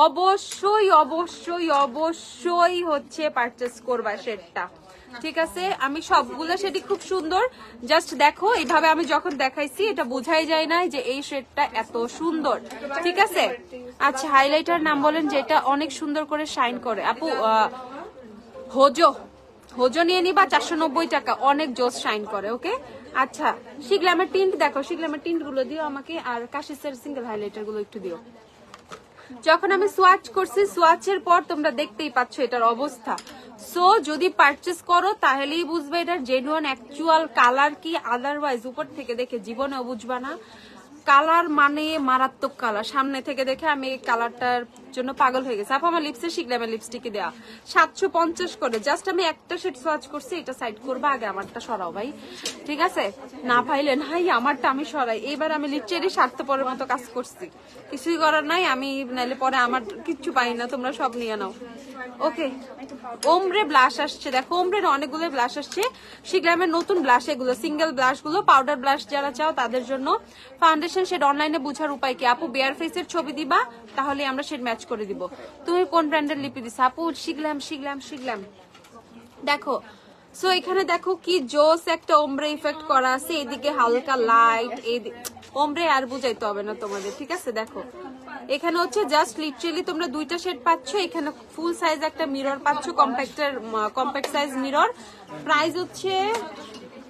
অবশ্যই অবশ্যই অবশ্যই হচ্ছে পারচেজ করবা শেডটা, ঠিক আছে? আমি সবগুলো শেডই খুব সুন্দর, জাস্ট দেখো এইভাবে আমি যখন দেখাইছি এটা বোঝাই যায় না যে এই শেডটা এত সুন্দর, ঠিক আছে? আচ্ছা, হাইলাইটার নাম বলেন যেটা অনেক সুন্দর করে শাইন করে আপু। হোজো, হোজো নিয়ে নিবা, 490 টাকা, অনেক জোস শাইন করে, ওকে? আচ্ছা, শিগ্লামের টিন্ট দেখো, শিগ্লামের টিন্ট গুলো দিও আমাকে, আর কাশিসের সিঙ্গেল হাইলাইটার গুলো একটু দিও। যখন আমি সোয়াচ করছি, সোয়াচের পর তোমরা দেখতেই পাচ্ছ এটার অবস্থা। সো যদি পারচেস করো তাহলেই বুঝবে এটার জেনুইন অ্যাকচুয়াল কালার কি, আদারওয়াইজ উপর থেকে দেখে জীবনেও বুঝবা না। কালার মানে মারাত্মক কালার, সামনে থেকে দেখে আমি এই কালারটার জন্য পাগল হয়ে গেছে। আপু আমার লিপসে শিখলামের লিপস্টিকে দেওয়া 750 করে, জাস্ট আমি একটা শেড সোয়াচ করছি, এটা সাইড করবা, আগে আমারটা সরাও ভাই, ঠিক আছে? না পাইলে নাই, আমারটা আমি সরাই। এবার আমি লিটারেলি স্বার্থপরের মতো কাজ করছি, কিছুই করার নাই, আমি নাইলে পরে আমার কিচ্ছু পাই না, তোমরা সব নিয়ে নাও, ওকে? ওমব্রে ব্লাশ আসছে, দেখো ওমব্রের অনেকগুলো ব্লাশ আসছে, শিগ্রামের নতুন ব্লাশ এগুলো, সিঙ্গেল ব্লাশ গুলো, পাউডার ব্লাশ যারা চাও তাদের জন্য। ফাউন্ডেশন শেড অনলাইনে বুঝার উপায় কি আপু? বেয়ার ফেসের ছবি দিবা, তাহলে আমরা শেড ম্যাচ করে দিব। তুমি কোন ব্র্যান্ডের লিপি দিস আপু? শিগলাম শিগলাম শিগলাম। দেখো, সো এখানে দেখো কি জোস একটা ওমব্রে ইফেক্ট করা আছে, এদিকে হালকা লাইট, এই ওমব্রে আর বুঝাইতে হবে না তোমাদের, ঠিক আছে? দেখো এখানে হচ্ছে জাস্ট লিটারেলি তোমরা দুইটা শেড পাচ্ছ, এখানে ফুল সাইজ একটা মিরর পাচ্ছ, কম্প্যাক্ট সাইজ মিরর। প্রাইস হচ্ছে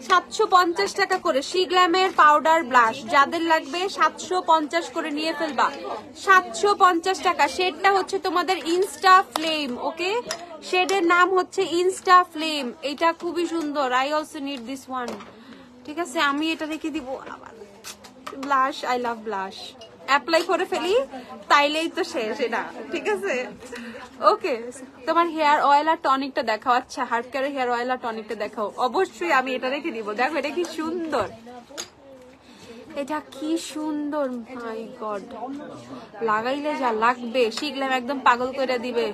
750 টাকা করে। শিগ্ল্যামের পাউডার ব্লাশ যাদের লাগবে 750 করে নিয়ে ফেলবা, 750 টাকা। শেডটা হচ্ছে তোমাদের ইনস্টা ফ্লেম, ওকে? শেডের নাম হচ্ছে ইনস্টা ফ্লেম, এটা খুবই সুন্দর। I also need this one, ঠিক আছে? আমি এটা রেখে দিব। আবার blush, I love blush, apply করে ফেলি তাইলেই তো শেষ এটা, ঠিক আছে? ওকে, তোমার হেয়ার অয়েল আর টনিকটা দেখাও। আচ্ছা, হার্ট কেয়ারের হেয়ার অয়েল আর টনিকটা দেখাও। অবশ্যই আমি এটা রেখে দিব। দেখো এটা কি সুন্দর, এটা কি সুন্দর, মাই গড, লাগাইলে যা লাগবে, শিখলাম একদম পাগল করে দিবে,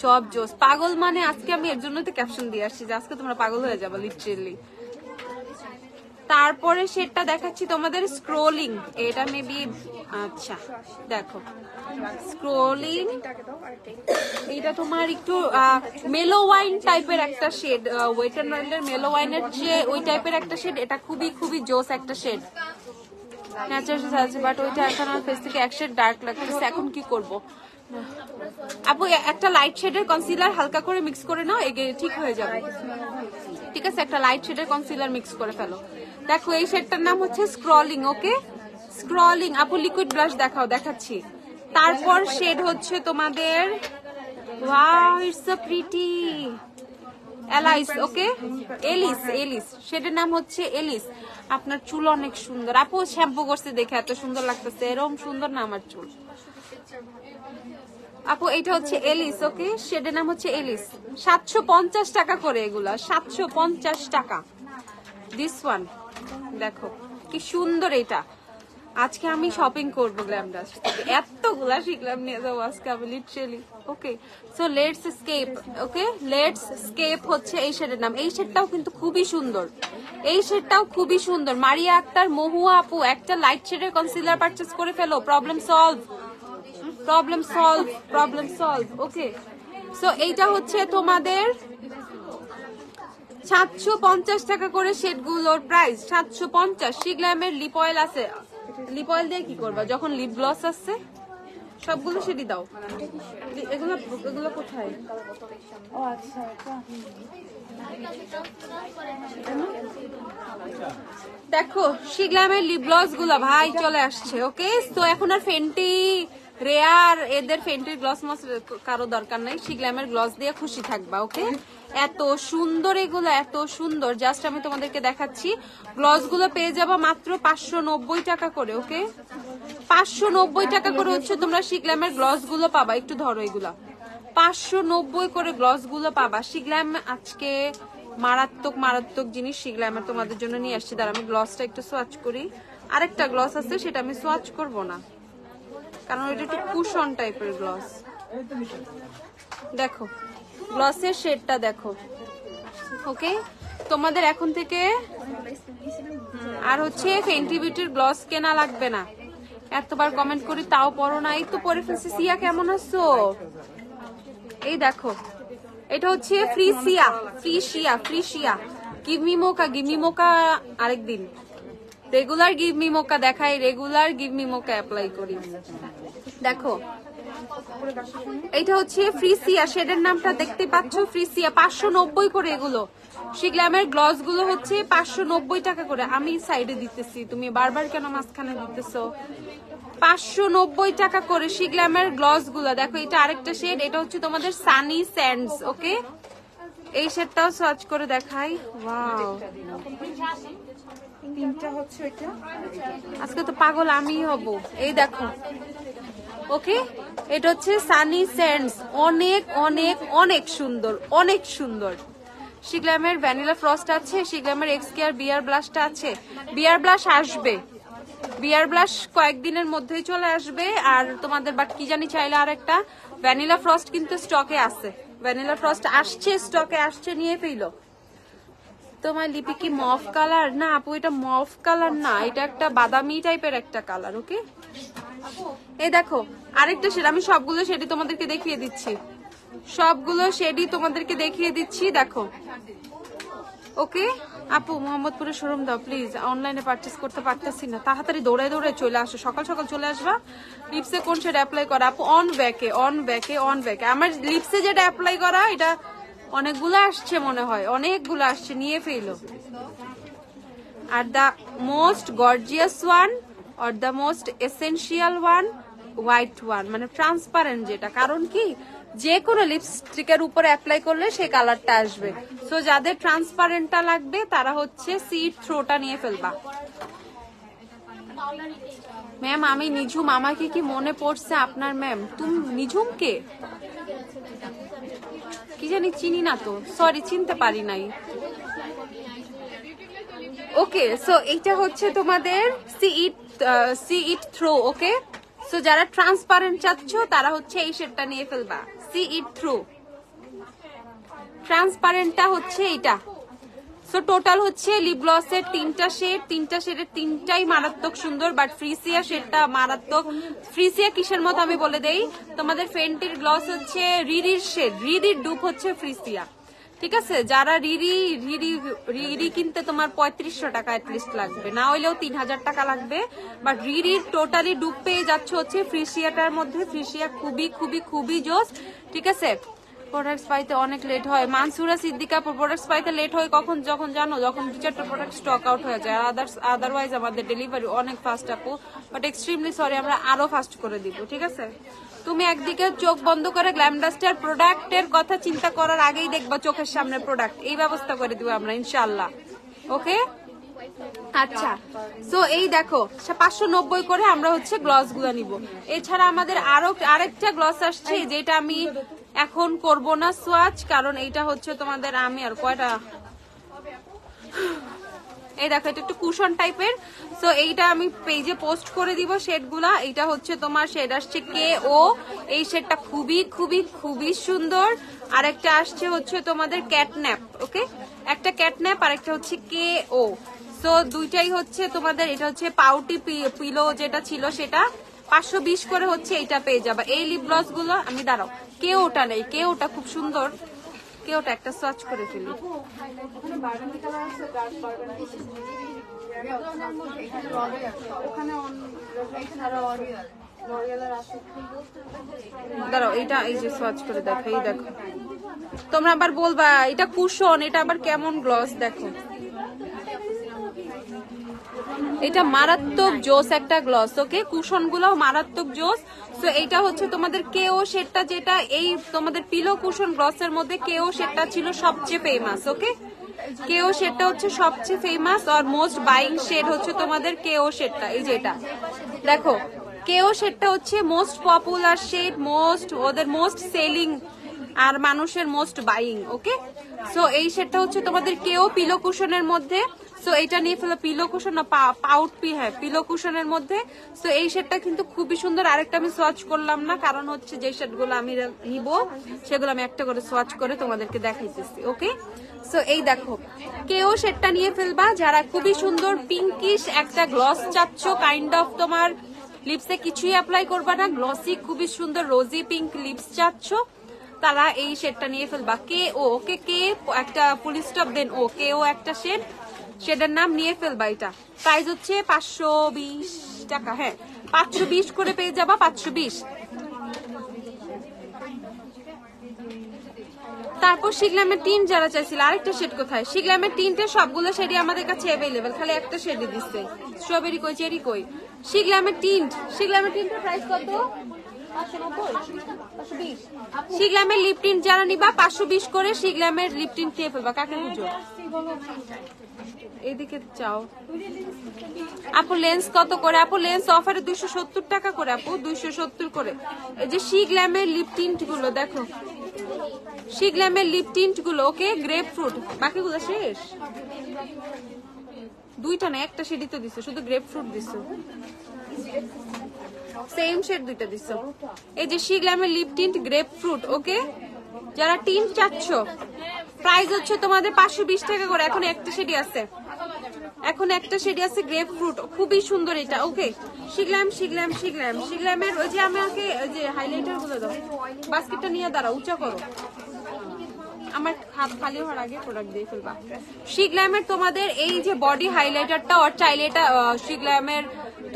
সব জোস। পাগল মানে আজকে আমি এর জন্য তো ক্যাপশন দিয়ে আসছি যে আজকে তোমরা পাগল হয়ে যাবে লিটারেলি। তারপরে সেটা দেখাচ্ছি তোমাদের স্ক্রোলিং, এটা মেবি, আচ্ছা দেখো স্ক্রোলিং, এটা তোমার একটু মেলো ওয়াইন টাইপের একটা শেড, ওয়েট এন্ড ওয়াইল্ডের মেলো ওয়াইনের যে ওই টাইপের একটা শেড, এটা খুবই খুবই জোস একটা শেড। ন্যাচারাল আছে, বাট ওইটা এখন আমার ফেস থেকে এক শেড ডার্ক লাগতেছে, এখন কি করব? আপু একটা লাইট শেডের কনসিলার হালকা করে মিক্স করে নাও, ঠিক হয়ে যাবে, ঠিক আছে? একটা লাইট শেডের কনসিলার মিক্স করে ফেলো। দেখো এই শেডটার নাম হচ্ছে স্ক্রলিং, ওকে? স্ক্রলিং। আপু লিকুইড ব্লাশ দেখাও, দেখাচ্ছি। তারপর শেড হচ্ছে তোমাদের, wow it's so pretty, Alice, okay? Alice, Alice শেডের নাম হচ্ছে এলিস। আপনার চুল অনেক সুন্দর আপু, শ্যাম্পু করছে দেখে এত সুন্দর লাগতেছে, এরকম সুন্দর না আমার চুল আপু। এটা হচ্ছে এলিস, ওকে? শেডের নাম হচ্ছে এলিস। 750 টাকা করে এগুলা, 750 টাকা। দিস ওয়ান দেখো কি সুন্দর, এটা আজকে আমি শপিং করবো গ্ল্যামডাস থেকে, এতগুলা শিখলাম নিয়ে যাবো আজকে আমি literally, okay? So let's escape, okay? Let's escape হচ্ছে এই শেডের নাম। এই শেডটাও কিন্তু খুবই সুন্দর, এই শেডটাও খুবই সুন্দর। মারিয়া আক্তার, মহুয়া আপু, একটা লাইট শেডের কনসিলার পারচেজ করে ফেলো, problem solve, problem solve, problem solve, okay? So এইটা হচ্ছে তোমাদের 750 টাকা করে শেডগুলোর প্রাইস, 750। শিগ্ল্যামের লিপ অয়েল আছে, লিপ অয়েল দিয়ে কি করবা যখন লিপ গ্লস আছে? সবগুলো শেডই দাও। এগুলো এগুলো কোথায়? ও আচ্ছা, দেখো শিগ্ল্যামের লিপ গ্লস গুলো ভাই চলে আসছে, ওকে? তো এখন আর ফেন্টি রেয়ার এদের ফেন্টির গ্লস মাস কারো দরকার নাই, শিগ্ল্যামের গ্লস দিয়ে খুশি থাকবা। ওকে, এত সুন্দর এগুলো, এত সুন্দর। জাস্ট আমি তোমাদেরকে দেখাচ্ছি, গ্লস গুলো পেয়ে যাবা মাত্র 590 টাকা করে। ওকে, 590 টাকা করে হচ্ছে তোমরা শিগ্ল্যামের গ্লস গুলো পাবা। একটু ধরো, এগুলা 590 করে গ্লস গুলো পাবা। শিগ্ল্যাম আজকে মারাত্মক মারাত্মক জিনিস শিগ্ল্যামের তোমাদের জন্য নিয়ে আসছি। দাঁড়া, আমি গ্লসটা একটু সোয়াচ করি। আরেকটা গ্লস আছে, সেটা আমি সোয়াচ করব না, কারণ এটা একটু কুশন টাইপের গ্লস। দেখো গ্লসের শেডটা দেখো। ওকে, তোমাদের এখন থেকে আর হচ্ছে ফেন্টি বিউটির গ্লস কেনা লাগবে না। এতবার কমেন্ট করি তাও পড়ো না। এই তো পরে ফেলছি। সিয়া কেমন আছো? এই দেখো, এটা হচ্ছে freesia, freesia, freesia. Give me মোকা, গিভ মি মোকা আরেকদিন। রেগুলার গিভ মি মোকা দেখাই, রেগুলার গিভ মি মোকা অ্যাপ্লাই করি। দেখো এটা হচ্ছে ফ্রিসিয়া, শেডের নামটা দেখতে পাচ্ছ, ফ্রিসিয়া। 590 করে এগুলো। শিগ্ল্যামের গ্লস গুলো হচ্ছে 590 টাকা করে। আমি সাইডে দিতেছি, তুমি বারবার কেন মাঝখানে দিতেছো? 590 টাকা করে শিগ্ল্যামের গ্লস গুলো। দেখো এটা আরেকটা শেড, এটা হচ্ছে তোমাদের সানি স্যান্ডস। ওকে, এই শেডটাও সার্চ করে দেখাই। ওয়াও, তিনটা হচ্ছে এটা। আজকে তো পাগল আমি হব। এই দেখো, ওকে, এটা হচ্ছে সানি স্যান্ডস। অনেক অনেক অনেক সুন্দর, অনেক সুন্দর। শিগ্ল্যামের ভ্যানিলা ফ্রস্ট আছে, শিগ্ল্যামের এক্স কেয়ার বিয়ার ব্লাশটা আছে। বিয়ার ব্লাশ আসবে, বিয়ার ব্লাশ কয়েকদিনের মধ্যেই চলে আসবে। আর তোমাদের বাট কি জানি চাইলে আর একটা ভ্যানিলা ফ্রস্ট কিন্তু স্টকে আছে। ভ্যানিলা ফ্রস্ট আসছে, স্টকে আসছে, নিয়ে ফেলো। তোমার লিপি কি মফ কালার? না আপু, এটা মফ কালার না, এটা একটা বাদামি টাইপের একটা কালার। ওকে, এই দেখো আরেকটা শেড। আমি সবগুলো শেডই তোমাদেরকে দেখিয়ে দিচ্ছি, সবগুলো শেডই তোমাদেরকে দেখিয়ে দিচ্ছি। দেখো, ওকে আপু, মোহাম্মদপুরে শোরুম দাও প্লিজ, অনলাইনে পারচেস করতে পারতেছি না। তাড়াতাড়ি দৌড়ে দৌড়ে চলে আসো, সকাল সকাল চলে আসবা। লিপসে কোন শেড অ্যাপ্লাই করা? আপু অন ব্যাকে, অন ব্যাকে, অন ব্যাকে। আমার লিপসে যেটা অ্যাপ্লাই করা, এটা অনেকগুলো আসছে মনে হয়, অনেকগুলো আসছে, নিয়ে ফেলো। আর the most gorgeous one or the most essential one, white one, মানে ট্রান্সপারেন্ট যেটা। কারণ কি, যে কোনো লিপস্টিকের উপরে অ্যাপ্লাই করলে সেই কালারটা আসবে। সো যাদের ট্রান্সপারেন্টটা লাগবে তারা হচ্ছে সিড থ্রোটা নিয়ে ফেলবা। ম্যাম আমি নিঝুম, আমাকে কি মনে পড়ছে আপনার? ম্যাম তুমি নিঝুম কে? কি জানি, চিনি না তো, সরি, চিনতে পারি নাই। ওকে, সো এইটা হচ্ছে তোমাদের C it through. Okay, so যারা ট্রান্সপারেন্ট চাচ্ছ তারা হচ্ছে এই শেডটা নিয়ে ফেলবা, সি ইট থ্রু। ট্রান্সপারেন্টটা হচ্ছে এইটা। সো টোটাল হচ্ছে লিপ গ্লসের 3টা শেড, 3টা শেডের 3টাই মারাত্মক সুন্দর। বাট ফ্রিসিয়া শেডটা মারাত্মক। ফ্রিসিয়া কিসের মতো আমি বলে দেই, তোমাদের ফেন্টির গ্লস হচ্ছে রিরির শেড, রিরির ডুপ হচ্ছে ফ্রিসিয়া। ঠিক আছে, যারা রিরি কিনতে তোমার 3500 টাকা অ্যাটলিস্ট লাগবে, না হইলেও 3000 টাকা লাগবে। বাট রিরির টোটালি ডুপ পেয়ে যাচ্ছে হচ্ছে ফ্রিসিয়াটার মধ্যে। ফ্রিসিয়া খুবই খুবই খুবই জোস। ঠিক আছে, প্রোডাক্টস পাইতে অনেক লেট হয়। মানসুরা সিদ্দিকা, প্রোডাক্টস পাইতে লেট হয় কখন? যখন জানো, যখন 2-4টা প্রোডাক্ট স্টক আউট হয়ে যায়। আদারওয়াইজ আমাদের ডেলিভারি অনেক ফাস্ট আপু। বাট এক্সট্রিমলি সরি, আমরা আরো ফাস্ট করে দিব। ঠিক আছে, তুমি একদিকে চোখ বন্ধ করে গ্ল্যাম ডাস্টের প্রোডাক্টের কথা চিন্তা করার আগেই দেখবা চোখের সামনে প্রোডাক্ট। এই ব্যবস্থা করে দিব আমরা ইনশাআল্লাহ। ওকে, আচ্ছা, সো এই দেখো 590 করে আমরা হচ্ছে গ্লস গুলো নিব। এছাড়া আমাদের আরেকটা গ্লস আসছে, যেটা আমি এখন করব না সোয়াচ, কারণ এইটা হচ্ছে তোমাদের, আমি আর কয়টা, এই দেখো এটা একটু কুশন টাইপের। সো এইটা আমি পেজে পোস্ট করে দিব শেডগুলা। এইটা হচ্ছে তোমার শেড আসছে কে ও, এই শেডটা খুবই খুবই খুবই সুন্দর। আর একটা আসছে হচ্ছে তোমাদের ক্যাটন্যাপ। ওকে, একটা ক্যাটন্যাপ আর একটা হচ্ছে কে ও। সো দুইটাই হচ্ছে তোমাদের, এটা হচ্ছে পাউটি পিলো যেটা ছিল সেটা 520 করে হচ্ছে এইটা পেয়ে যাবা। এই লিপ গ্লস গুলো আমি, দাঁড়াও, কে ওটা নেই, কে ওটা খুব সুন্দর, কে ওটা একটা সার্চ করে ফেলি। দাঁড়াও, এটা এই যে সার্চ করে দেখো, এই দেখো, তোমরা আবার বলবা এটা কুশন, এটা আবার কেমন গ্লস। দেখো এটা মারাত্মক জোস একটা গ্লস, ওকে? কুশন গুলাও মারাত্মক জোস। তো এইটা হচ্ছে তোমাদের কেও শেডটা, যেটা এই তোমাদের পিলো কুশন গ্লসের মধ্যে কেও শেডটা ছিল সবচেয়ে ফেমাস, ওকে? কেও শেডটা হচ্ছে সবচেয়ে ফেমাস আর মোস্ট বাইং শেড হচ্ছে তোমাদের কেও শেডটা। এই যেটা দেখো, কেও শেডটা হচ্ছে মোস্ট পপুলার শেড, ওদের মোস্ট সেলিং আর মানুষের মোস্ট বাইং, ওকে? সো এই শেডটা হচ্ছে তোমাদের কেও পিলো কুশনের মধ্যে। সো এটা নিয়ে ফেলো, পিলো কুশন না হ্যাঁ পিলো কুশনের মধ্যে। সো এই শেডটা কিন্তু খুবই সুন্দর। আরেকটা আমি সোয়াচ করলাম না, কারণ হচ্ছে যে শেডগুলো আমি নিব সেগুলো আমি একটা করে সোয়াচ করে তোমাদেরকে দেখাইতেছি, ওকে? সো এই দেখো, কেও শেডটা নিয়ে ফেলবা যারা খুবই সুন্দর পিঙ্কিশ একটা গ্লস চাচ্ছ, কাইন্ড অফ তোমার লিপসে কিছুই অ্যাপ্লাই করবা না, গ্লসি খুবই সুন্দর রোজি পিঙ্ক লিপস চাচ্ছ, তারা এই শেডটা নিয়ে ফেলবা। ওকে কে একটা ফুল স্টপ দেন ও কে ও একটা শেডের নাম নিয়ে ফেলবা। এটা প্রাইস হচ্ছে 520 টাকা, হ্যাঁ 520 করে পেয়ে যাবা, 520। তারপর শিগলামের টিন যারা চাইছিল, আরেকটা শেড কোথায়? শিগলামের টিনটে সবগুলো শেডই আমাদের কাছে অ্যাভেলেবেল, খালি একটা শেডই দিচ্ছে। স্ট্রবেরি কই, চেরি কই? শিগলামের টিনটার প্রাইস কত? শিগলামের লিপ টিন্ট যারা নিবা 520 করে শিগলামের লিপ টিন্ট খেয়ে ফেলবা। কাকে বুঝো? এদিকে চাও আপু। লেন্স কত করে আপু? লেন্স অফারে 270 টাকা করে আপু, 270 করে। এই যে শিগলামের লিপ টিন্ট গুলো দেখো, শিগলামের লিপ টিন্ট গুলো, ওকে? গ্রেপ ফ্রুট, বাকিগুলো শেষ। দুইটা না, একটা শেডই তো দিছো, শুধু গ্রেপ ফ্রুট দিছো, সেম শেড দুইটা দিছো। এই যে শিগলামের লিপ টিন্ট গ্রেপ ফ্রুট, ওকে? যারা টিন্ট চাচ্ছ প্রাইস হচ্ছে তোমাদের 520 টাকা করে। এখন একটা শেডই আছে, গ্রেপ ফ্রুট, খুবই সুন্দর এটা, ওকে? শিগলামের ওই যে আমাকে ওই যে হাইলাইটার গুলো দাও, বাস্কেটটা নিয়ে দাঁড়া, উঁচা করো, আমার হাত খালি হওয়ার আগে প্রোডাক্ট দিয়ে ফেলবা। শিগলামের তোমাদের এই যে বডি হাইলাইটারটা, আর চাইলে এটা শিগলামের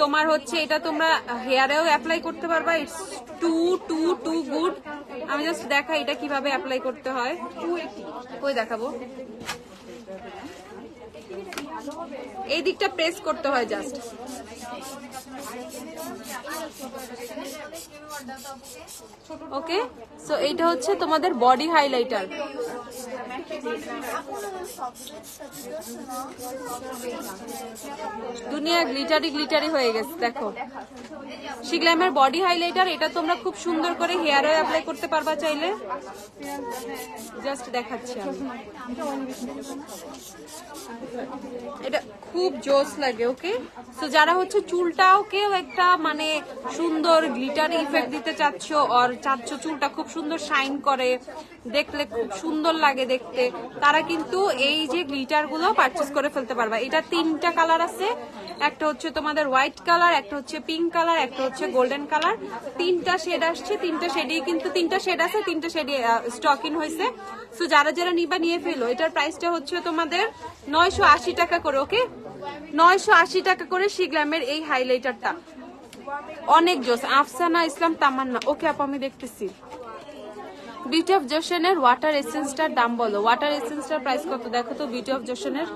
তোমার হচ্ছে এটা তোমরা হেয়ারেও অ্যাপ্লাই করতে পারবা। It's too good. আমি জাস্ট দেখাই এটা কিভাবে অ্যাপ্লাই করতে হয়। কই দেখাবো? এই দিকটা প্রেস করতে হয় জাস্ট, ওকে? সো এইটা হচ্ছে তোমাদের বডি হাইলাইটার। দুনিয়া গ্লিটারি হয়ে গেছে, দেখো শিগলামের বডি হাইলাইটার। এটা তোমরা খুব সুন্দর করে হেয়ারে অ্যাপ্লাই করতে পারবা চাইলে। জাস্ট দেখাচ্ছি আমি, এটা খুব জোস লাগে, ওকে? তো যারা হচ্ছে চুলটাও কেউ একটা মানে সুন্দর গ্লিটার ইফেক্ট দিতে চাচ্ছ, আর চাচ্ছ চুলটা খুব সুন্দর শাইন করে, দেখলে খুব সুন্দর লাগে দেখতে, তারা কিন্তু এই যে গ্লিটার গুলো পারচেস করে ফেলতে পারবা। এটা 3টা কালার আছে, একটা হচ্ছে তোমাদের হোয়াইট কালার, একটা হচ্ছে পিঙ্ক কালার, একটা হচ্ছে গোল্ডেন কালার। 3টা শেড আসছে, 3টা শেডই কিন্তু 3টা শেড আছে, 3টা শেডই স্টক ইন হয়েছে। সো যারা যারা নিবা নিয়ে ফেলো। এটার প্রাইসটা হচ্ছে তোমাদের 980 টাকা করে, ওকে? 980 টাকা করে শিগলামের এই হাইলাইটারটা, অনেক জোস। আফসানা ইসলাম তামান্না, ওকে আপু আমি দেখতেছি। বিউটি অফ জশনের ওয়াটার এসেন্সটার দাম বলো। ওয়াটার এসেন্সটার প্রাইস কত দেখো তো বিউটি অফ জশনের,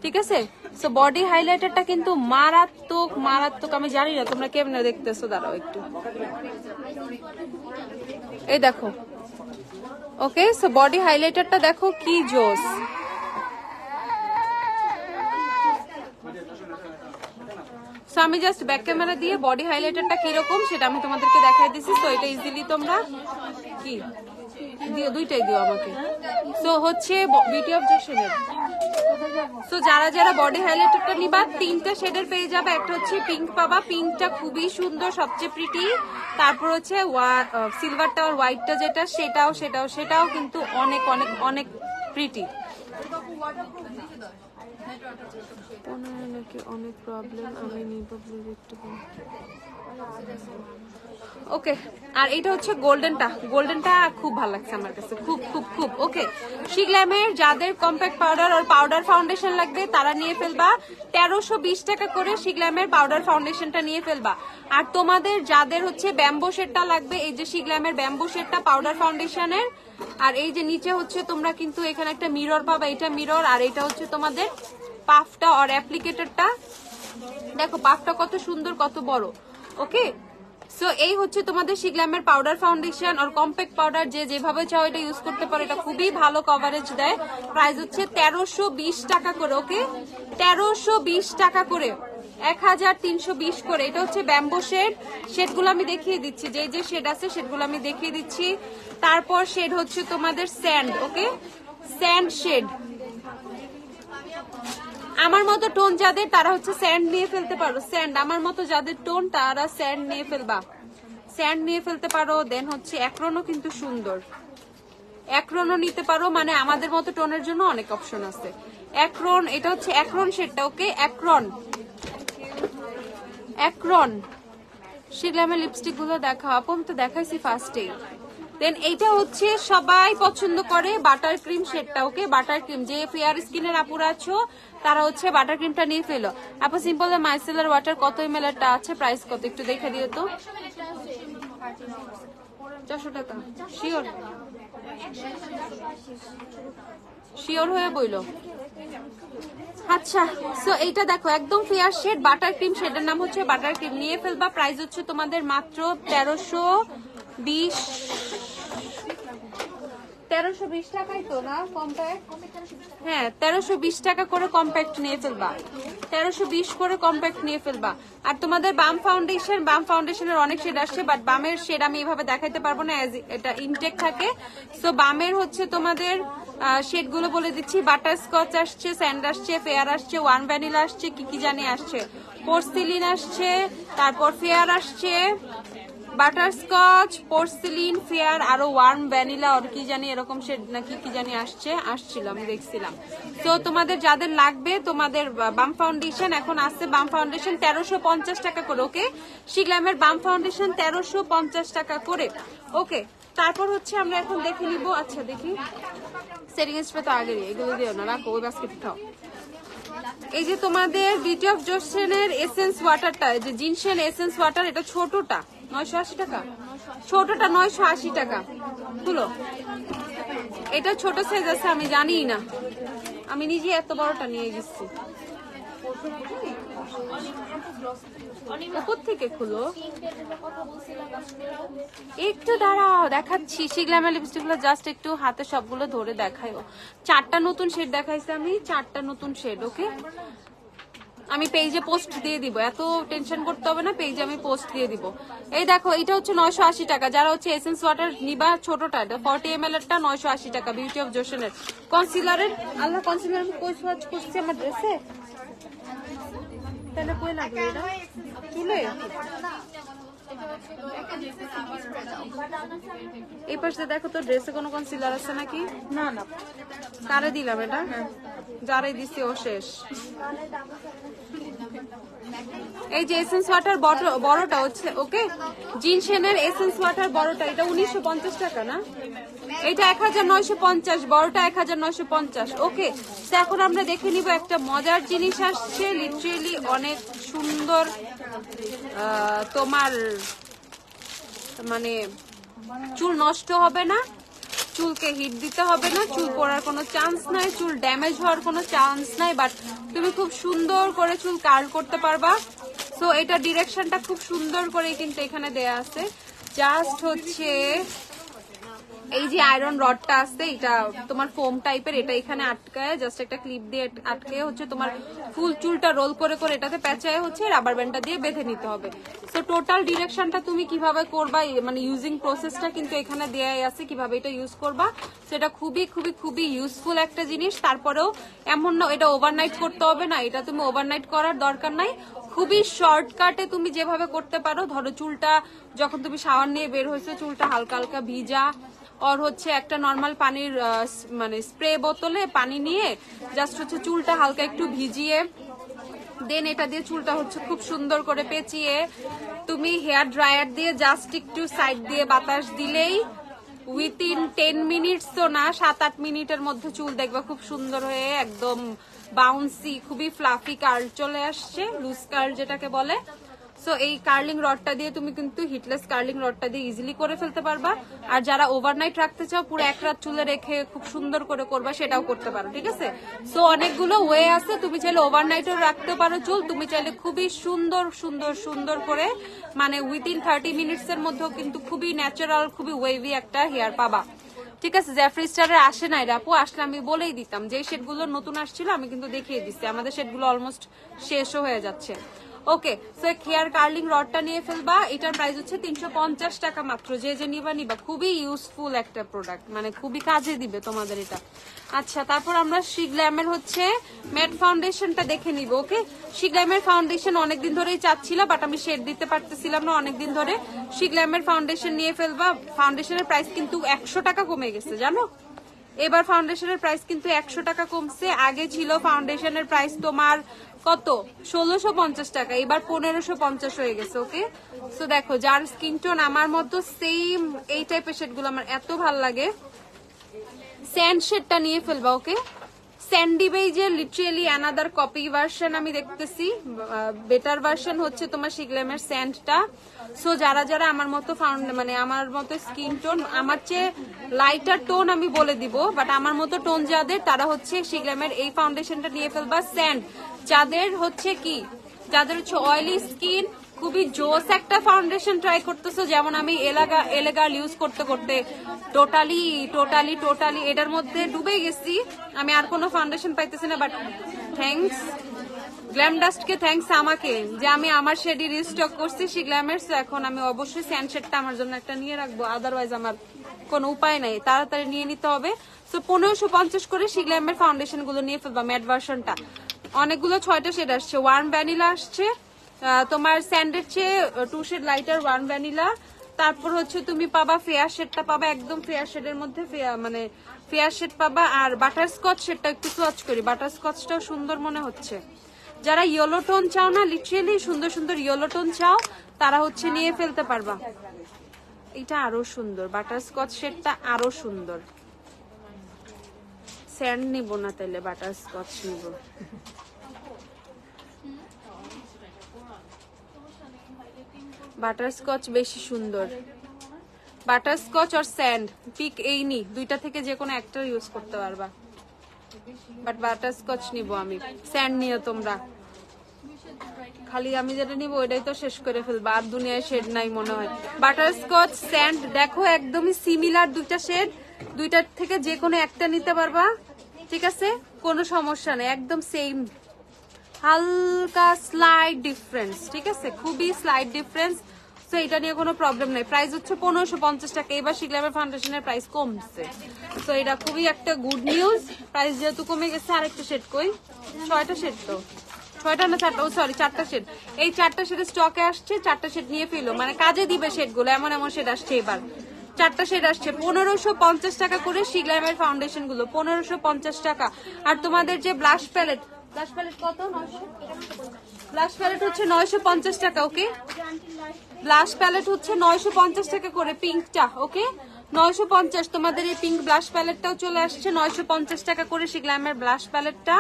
ঠিক আছে? সো বডি হাইলাইটারটা কিন্তু মারাত্মক। আমি জানি না তোমরা কেমনে দেখতেছো, দাঁড়াও একটু, এই দেখো, ওকে? সো বডি হাইলাইটারটা দেখো কি জোস। সো আমি জাস্ট ব্যাক ক্যামেরা দিয়ে বডি হাইলাইটারটা কিরকম সেটা আমি তোমাদেরকে দেখাই দিছি। তো এটা ইজিলি তোমরা কি দিও, দুইটাই দিও আমাকে। সো হচ্ছে বিউটি অফ জশনের। সো যারা যারা বডি হাইলাইটারটা নিবা 3টা শেডের পেয়ে যাবে। একটা হচ্ছে পিঙ্ক পাবা, পিঙ্কটা খুবই সুন্দর, সবচেয়ে প্রিটি। তারপর হচ্ছে সিলভারটা আর হোয়াইটটা যেটা, সেটাও কিন্তু অনেক অনেক অনেক প্রিটি। নাকি অনেক প্রবলেম, আমি নিব প্লিজ একটু। ওকে, আর এটা হচ্ছে গোল্ডেনটা খুব ভালো লাগছে আমার কাছে, খুব ওকে। শিগলামের যাদের কম্প্যাক্ট পাউডার আর পাউডার ফাউন্ডেশন লাগবে তারা নিয়ে ফেলবা 1320 টাকা করে। শিগলামের পাউডার ফাউন্ডেশনটা নিয়ে ফেলবা। আর তোমাদের যাদের হচ্ছে ব্যাম্বো শেডটা লাগবে, এই যে শিগলামের ব্যাম্বো শেডটা পাউডার ফাউন্ডেশনের, আর এই যে নিচে হচ্ছে তোমরা কিন্তু এখানে একটা মিরর পাবা, এটা মিরর, আর এটা হচ্ছে তোমাদের পাফটা আর অ্যাপ্লিকেটরটা। দেখো পাফটা কত সুন্দর, কত বড়। ওকে, সো এই হচ্ছে তোমাদের শিগ্লামের পাউডার ফাউন্ডেশন আর কম্প্যাক্ট পাউডার, যে যেভাবে চাও এটা ইউজ করতে পারো। এটা খুবই ভালো কভারেজ দেয়। প্রাইস হচ্ছে 1320 টাকা করে। ওকে, 1320 টাকা করে, 1320 করে। এটা হচ্ছে ব্যাম্বো শেড। শেডগুলো আমি দেখিয়ে দিচ্ছি, যে যে শেড আছে শেডগুলো আমি দেখিয়ে দিচ্ছি। তারপর শেড হচ্ছে তোমাদের স্যান্ড। ওকে, স্যান্ড শেড। আমার মতো টোন যাদের, তারা হচ্ছে স্যান্ড নিয়ে ফেলতে পারো। স্যান্ড আমার মতো যাদের টোন, তারা স্যান্ড নিয়ে ফেলবা, স্যান্ড নিয়ে ফেলতে পারো। দেন হচ্ছে অ্যাক্রনও কিন্তু সুন্দর, অ্যাক্রনও নিতে পারো। মানে আমাদের মতো টোনের জন্য অনেক অপশন আছে। অ্যাক্রন, এটা হচ্ছে অ্যাক্রন শেডটা। ওকে, অ্যাক্রন, অ্যাক্রন। শিগ্লামের লিপস্টিক গুলো দেখা আপু, আমি তো দেখাইছি ফার্স্টে। দেন এইটা হচ্ছে সবাই পছন্দ করে বাটার ক্রিম শেডটা। ওকে, বাটার ক্রিম, যে ফেয়ার স্কিনের আপুরা আছো তারা হচ্ছে বাটার ক্রিমটা নিয়ে ফেলো। আপু সিম্পল মাইসেলার ওয়াটার কত এমএল এরটা আছে, প্রাইস কত একটু দেখে দিও তো। 400 টাকা শিওর, শিওর হয়ে বইলো। আচ্ছা, সো এইটা দেখো একদম ফেয়ার শেড বাটার ক্রিম, শেডের নাম হচ্ছে বাটার ক্রিম, নিয়ে ফেলবা। প্রাইস হচ্ছে তোমাদের মাত্র 1320 টাকাই তো না কম্প্যাক্ট? হ্যাঁ, 1320 টাকা করে কম্প্যাক্ট নিয়ে ফেলবা, 1320 করে কম্প্যাক্ট নিয়ে ফেলবা। আর তোমাদের বাম ফাউন্ডেশন, বাম ফাউন্ডেশনের অনেক শেড আসছে, বাট বামের শেড আমি এভাবে দেখাইতে পারবো না, এটা ইনটেক থাকে। সো বামের হচ্ছে তোমাদের শেড গুলো বলে দিচ্ছি। বাটার স্কচ আসছে, স্যান্ড আসছে, ফেয়ার আসছে, ওয়ান ভ্যানিলা আসছে, কি কি জানি আসছে, পোর্সিলিন আসছে, তারপর ফেয়ার আসছে, বাটারস্কচ, পোর্সিলিন, ফেয়ার, আরো ওয়ার্ম ভ্যানিলা আর কি জানি এরকম শেড নাকি কি জানি আসছিল, আমি দেখছিলাম। তো তোমাদের যাদের লাগবে, তোমাদের বাম ফাউন্ডেশন এখন আসছে, বাম ফাউন্ডেশন 1350 টাকা করে। ওকে, শিগ্লামের বাম ফাউন্ডেশন 1350 টাকা করে। ওকে, তারপর হচ্ছে আমরা এখন দেখে নিব। আচ্ছা দেখি, সেটিং স্প্রে তো আগে এগুলো দিও না, রাখো ওই বাস্কেটে খাও। এই যে তোমাদের বিউটি অফ জোসেনের এসেন্স ওয়াটারটা, যে জিনসেন এসেন্স ওয়াটার, এটা ছোটটা 980 টাকা, ছোটটা 980 টাকা। তুলো, এটা ছোট সাইজ আছে, আমি জানি না, আমি নিজে এত বড়টা নিয়ে গেছি। উপর থেকে খুলো, একটু দাঁড়াও দেখাচ্ছি। শিগ্লামের লিপস্টিক গুলো জাস্ট একটু হাতে সবগুলো ধরে দেখাইও। 4টা নতুন শেড দেখাইছি আমি, 4টা নতুন শেড। ওকে, আমি পেজে পোস্ট দিয়ে দিব, এত টেনশন করতে হবে না, পেজে আমি পোস্ট দিয়ে দিব। এই দেখো, এটা হচ্ছে 980 টাকা। যারা হচ্ছে এসেন্স ওয়াটার নিবা ছোটটা, 40 ml এরটা 980 টাকা, বিউটি অফ জোসেনের। কনসিলারের, আল্লাহ কনসিলার কই সোয়াচ করছি আমার ড্রেসে, তাহলে কই লাগবে এটা চুলে। এই পাশে দেখো তো ড্রেসে কোনো কনসিলার আছে নাকি? না না, কারে দিলাম এটা? যারাই দিছি ও শেষ। এই যে এসেন্স ওয়াটার বড়টা হচ্ছে, ওকে, জিনসেনের এসেন্স ওয়াটার বড়টা, এটা 1950 টাকা না, এটা 1950, বড়টা 1950। ওকে, তো এখন আমরা দেখে নিব একটা মজার জিনিস আসছে, লিটারেলি অনেক সুন্দর। তোমার মানে চুল নষ্ট হবে না, চুলকে হিট দিতে হবে না, চুল পড়ার কোনো চান্স নাই, চুল ড্যামেজ হওয়ার কোনো চান্স নাই, বাট তুমি খুব সুন্দর করে চুল কার্ল করতে পারবা। সো এটা ডিরেকশনটা খুব সুন্দর করে কিন্তু এখানে দেয়া আছে। জাস্ট হচ্ছে এই যে আয়রন রডটা আছে, এটা তোমার ফোম টাইপের, এটা এখানে আটকায়, জাস্ট একটা ক্লিপ দিয়ে আটকে হচ্ছে তোমার ফুল চুলটা রোল করে করে এটাতে পেঁচায় হচ্ছে রাবার ব্যান্ডটা দিয়ে বেঁধে নিতে হবে। সো টোটাল ডিরেকশনটা তুমি কিভাবে করবা, মানে ইউজিং প্রসেসটা কিন্তু এখানে দেয়াই আছে, কিভাবে এটা ইউজ করবা। সেটা খুবই খুবই খুবই ইউজফুল একটা জিনিস। তারপরেও এমন না এটা ওভারনাইট করতে হবে না, এটা তুমি ওভারনাইট করার দরকার নাই, খুবই শর্টকাটে তুমি যেভাবে করতে পারো। ধরো চুলটা যখন তুমি শাওয়ার নিয়ে বের হয়েছে, চুলটা হালকা হালকা ভিজা, আর হচ্ছে একটা নর্মাল পানির মানে স্প্রে বোতলে পানি নিয়ে জাস্ট হচ্ছে চুলটা হালকা একটু ভিজিয়ে, দেন এটা দিয়ে চুলটা হচ্ছে খুব সুন্দর করে পেঁচিয়ে তুমি হেয়ার ড্রায়ার দিয়ে জাস্ট একটু সাইড দিয়ে বাতাস দিলেই উইথিন 10 মিনিটস তো না, 7-8 মিনিটের মধ্যে চুল দেখবা খুব সুন্দর হয়ে একদম বাউন্সি, খুবই ফ্লাফি কার্ল চলে আসছে, লুজ কার্ল যেটাকে বলে। সো এই কার্লিং রডটা দিয়ে তুমি কিন্তু হিটলেস কার্লিং রডটা দিয়ে ইজিলি করে ফেলতে পারবা। আর যারা ওভারনাইট রাখতে চাও, পুরো এক রাত চুলে রেখে খুব সুন্দর করে করবা, সেটাও করতে পারো, ঠিক আছে। সো অনেকগুলো ওয়ে আছে, তুমি চাইলে ওভারনাইটও রাখতে পারো চুল, তুমি চাইলে খুবই সুন্দর সুন্দর সুন্দর করে মানে উইদিন 30 মিনিটস এর মধ্যেও কিন্তু খুবই ন্যাচারাল, খুবই ওয়েভি একটা হেয়ার পাবা, ঠিক আছে। জ্যাফরি স্টারে আসে নাই আপু, আসলে আমি বলেই দিতাম। যে শেডগুলো নতুন আসছিল আমি কিন্তু দেখিয়ে দিচ্ছি, আমাদের শেডগুলো অলমোস্ট শেষও হয়ে যাচ্ছে। ওকে, সো হেয়ার কার্লিং রডটা নিয়ে ফেলবা, এটার প্রাইস হচ্ছে 350 টাকা মাত্র। যে যে নিবা, খুবই ইউজফুল একটা প্রোডাক্ট, মানে খুবই কাজে দিবে তোমাদের এটা। আচ্ছা, তারপর আমরা শিগ্ল্যামের হচ্ছে ম্যাট ফাউন্ডেশনটা দেখে নিব। ওকে, শিগ্ল্যামের ফাউন্ডেশন অনেকদিন ধরেই চাচ্ছিলাম, বাট আমি শেড দিতে পারতেছিলাম না অনেকদিন ধরে। শিগ্ল্যামের ফাউন্ডেশন নিয়ে ফেলবা। ফাউন্ডেশনের প্রাইস কিন্তু 100 টাকা কমে গেছে, জানো। এবার ফাউন্ডেশনের প্রাইস কিন্তু 100 টাকা কমছে। আগে ছিল ফাউন্ডেশনের প্রাইস তোমার কত, 1650 টাকা, এবার 1550 হয়ে গেছে। ওকে, সো দেখো, যার স্কিন টোন আমার মতো সেম এই টাইপের শেডগুলো আমার এত ভালো লাগে, স্যান্ড শেডটা নিয়ে ফেলবা। ওকে, স্যান্ডি বেজের লিটারালি অ্যানাদার কপি ভার্সন আমি দেখতেছি, বেটার ভার্সন হচ্ছে তোমার শিগ্ল্যামের স্যান্ডটা। সো যারা যারা আমার মতো মানে আমার মতো স্কিন টোন, আমার চেয়ে লাইটার টোন আমি বলে দিব, বাট আমার মতো টোন যাদের, তারা হচ্ছে শিগ্ল্যামের এই ফাউন্ডেশনটা নিয়ে ফেলবা। স্যান্ড যাদের হচ্ছে কি, যাদের হচ্ছে অয়েলি স্কিন, খুবই জোস একটা ফাউন্ডেশন ট্রাই করতেছো, যেমন আমি এলেগার ইউজ করতে করতে টোটালি টোটালি টোটালি এটার মধ্যে ডুবে গেছি, আমি আর কোনো ফাউন্ডেশন পাইতেছি না। বাট থ্যাঙ্কস গ্ল্যাম ডাস্টকে, থ্যাঙ্কস আমাকে, যে আমি আমার শেডি রিস্টক করছি শিগ্ল্যামের। এখন আমি অবশ্যই স্যান্ড শেডটা আমার জন্য একটা নিয়ে রাখবো, আদারওয়াইজ আমার কোনো উপায় নাই, তাড়াতাড়ি নিয়ে নিতে হবে। সো 1550 করে শিগ্ল্যামের ফাউন্ডেশন গুলো নিয়ে ফেলবা, ম্যাট ভার্সনটা। অনেকগুলো 6টা শেড আসছে, ওয়ার্ম ভ্যানিলা আসছে তোমার, স্যান্ডের চেয়ে 2 শেড লাইটার ওয়ার্ম ভ্যানিলা। তারপর হচ্ছে তুমি পাবা ফেয়ার শেডটা পাবা, একদম ফেয়ার শেডের মধ্যে মানে ফেয়ার শেড পাবা। আর বাটার স্কচ শেডটা একটু সোয়াচ করি, বাটার স্কচটাও সুন্দর মনে হচ্ছে। যারা ইয়েলো টোন চাও না, লিটারালি সুন্দর সুন্দর ইয়েলো টোন চাও, তারা হচ্ছে নিয়ে ফেলতে পারবা। এটা আরো সুন্দর, বাটার স্কচ শেডটা আরো সুন্দর। স্যান্ড নিব না, তাইলে বাটার স্কচ নিব। বাটার স্কচ বেশি সুন্দর, বাটার স্কচ আর স্যান্ড পিক এই নি, দুইটা থেকে যে কোনো একটা ইউজ করতে পারবা, বাট বাটার স্কচ নিব আমি। স্যান্ড নিও তোমরা, খালি আমি যেটা নিব ওইটাই তো শেষ করে ফেলবা, আর দুনিয়ায় শেড নাই মনে হয়। বাটার স্কচ স্যান্ড দেখো একদমই সিমিলার দুইটা শেড, দুইটার থেকে যে কোনো একটা নিতে পারবা, ঠিক আছে, কোনো সমস্যা নেই, একদম সেম, হালকা স্লাইড ডিফারেন্স, ঠিক আছে, খুবই স্লাইড ডিফারেন্স। তো এটা নিয়ে কোনো প্রবলেম নাই। প্রাইস হচ্ছে 1550 টাকা। এবার শিগ্ল্যামের ফাউন্ডেশনের প্রাইস কমছে, তো এটা খুবই একটা গুড নিউজ। প্রাইস যেহেতু কমে গেছে, আরেকটা শেড কই, 6টা শেড তো, 6টা না 4টা, ও সরি 4টা শেড, এই 4টা শেড স্টকে আসছে, 4টা শেড নিয়ে ফেলো, মানে কাজে দিবে শেডগুলো, এমন এমন শেড আসছে এবার। 4টা শেড আসছে 1550 টাকা করে শিগ্ল্যামের ফাউন্ডেশন গুলো, 1550 টাকা। আর তোমাদের যে ব্লাশ প্যালেট, ব্লাশ প্যালেট কত, 900, ব্লাশ প্যালেট হচ্ছে 950 টাকা। ওকে, ব্লাশ প্যালেট হচ্ছে 950 টাকা করে, পিঙ্কটা। ওকে, 950। তোমাদের এই পিঙ্ক ব্লাশ প্যালেটটাও চলে আসছে 950 টাকা করে, শিগ্ল্যামের ব্লাশ প্যালেটটা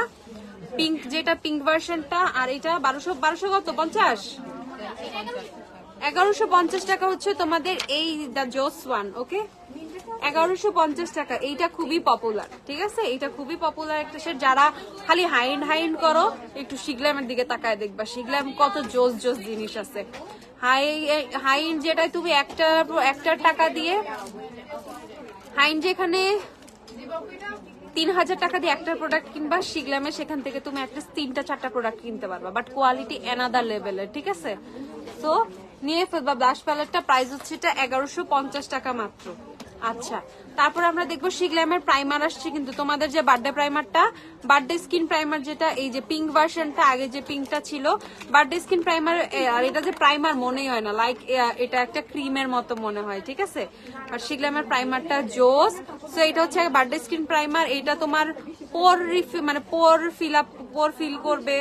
পিঙ্ক, যেটা পিঙ্ক ভার্সনটা। আর এটা 1200 কত, 50, 1150 টাকা হচ্ছে তোমাদের এই দা জোস ওয়ান। ওকে, 1150 টাকা। এইটা খুবই পপুলার, ঠিক আছে, এইটা খুবই পপুলার একটা শেড। যারা খালি হাইন্ড করো, একটু শিগ্ল্যামের দিকে তাকায় দেখবা, শিগ্ল্যাম কত জোস জোস জিনিস আছে। হাইন্ড যেটাই তুমি একটা টাকা দিয়ে, হাইন্ড যেখানে 3000 টাকা দিয়ে একটা প্রোডাক্ট কিনবা, শিগ্ল্যামে সেখান থেকে তুমি অ্যাটলিস্ট 3টা-4টা প্রোডাক্ট কিনতে পারবা, বাট কোয়ালিটি অ্যানাদার লেভেলের, ঠিক আছে। তো নিয়ে ফেলবা ব্লাশ প্যালেটটা, প্রাইস হচ্ছে এটা 1150 টাকা মাত্র। আচ্ছা, তারপর আমরা দেখবো শিগ্ল্যামের প্রাইমার আসছে, কিন্তু তোমাদের যে বার্থডে প্রাইমারটা, বার্থডে স্কিন প্রাইমার, যেটা এই যে পিঙ্ক ভার্সনটা, আগে যে পিঙ্কটা ছিল বার্থডে স্কিন প্রাইমার, আর এটা যে প্রাইমার মনেই হয় না, লাইক এটা একটা ক্রিমের মতো মনে হয়, ঠিক আছে। আর শিগ্ল্যামের প্রাইমারটা জোস। সো এটা হচ্ছে বার্থডে স্কিন প্রাইমার, এটা তোমার পোর মানে পোর ফিল করবে,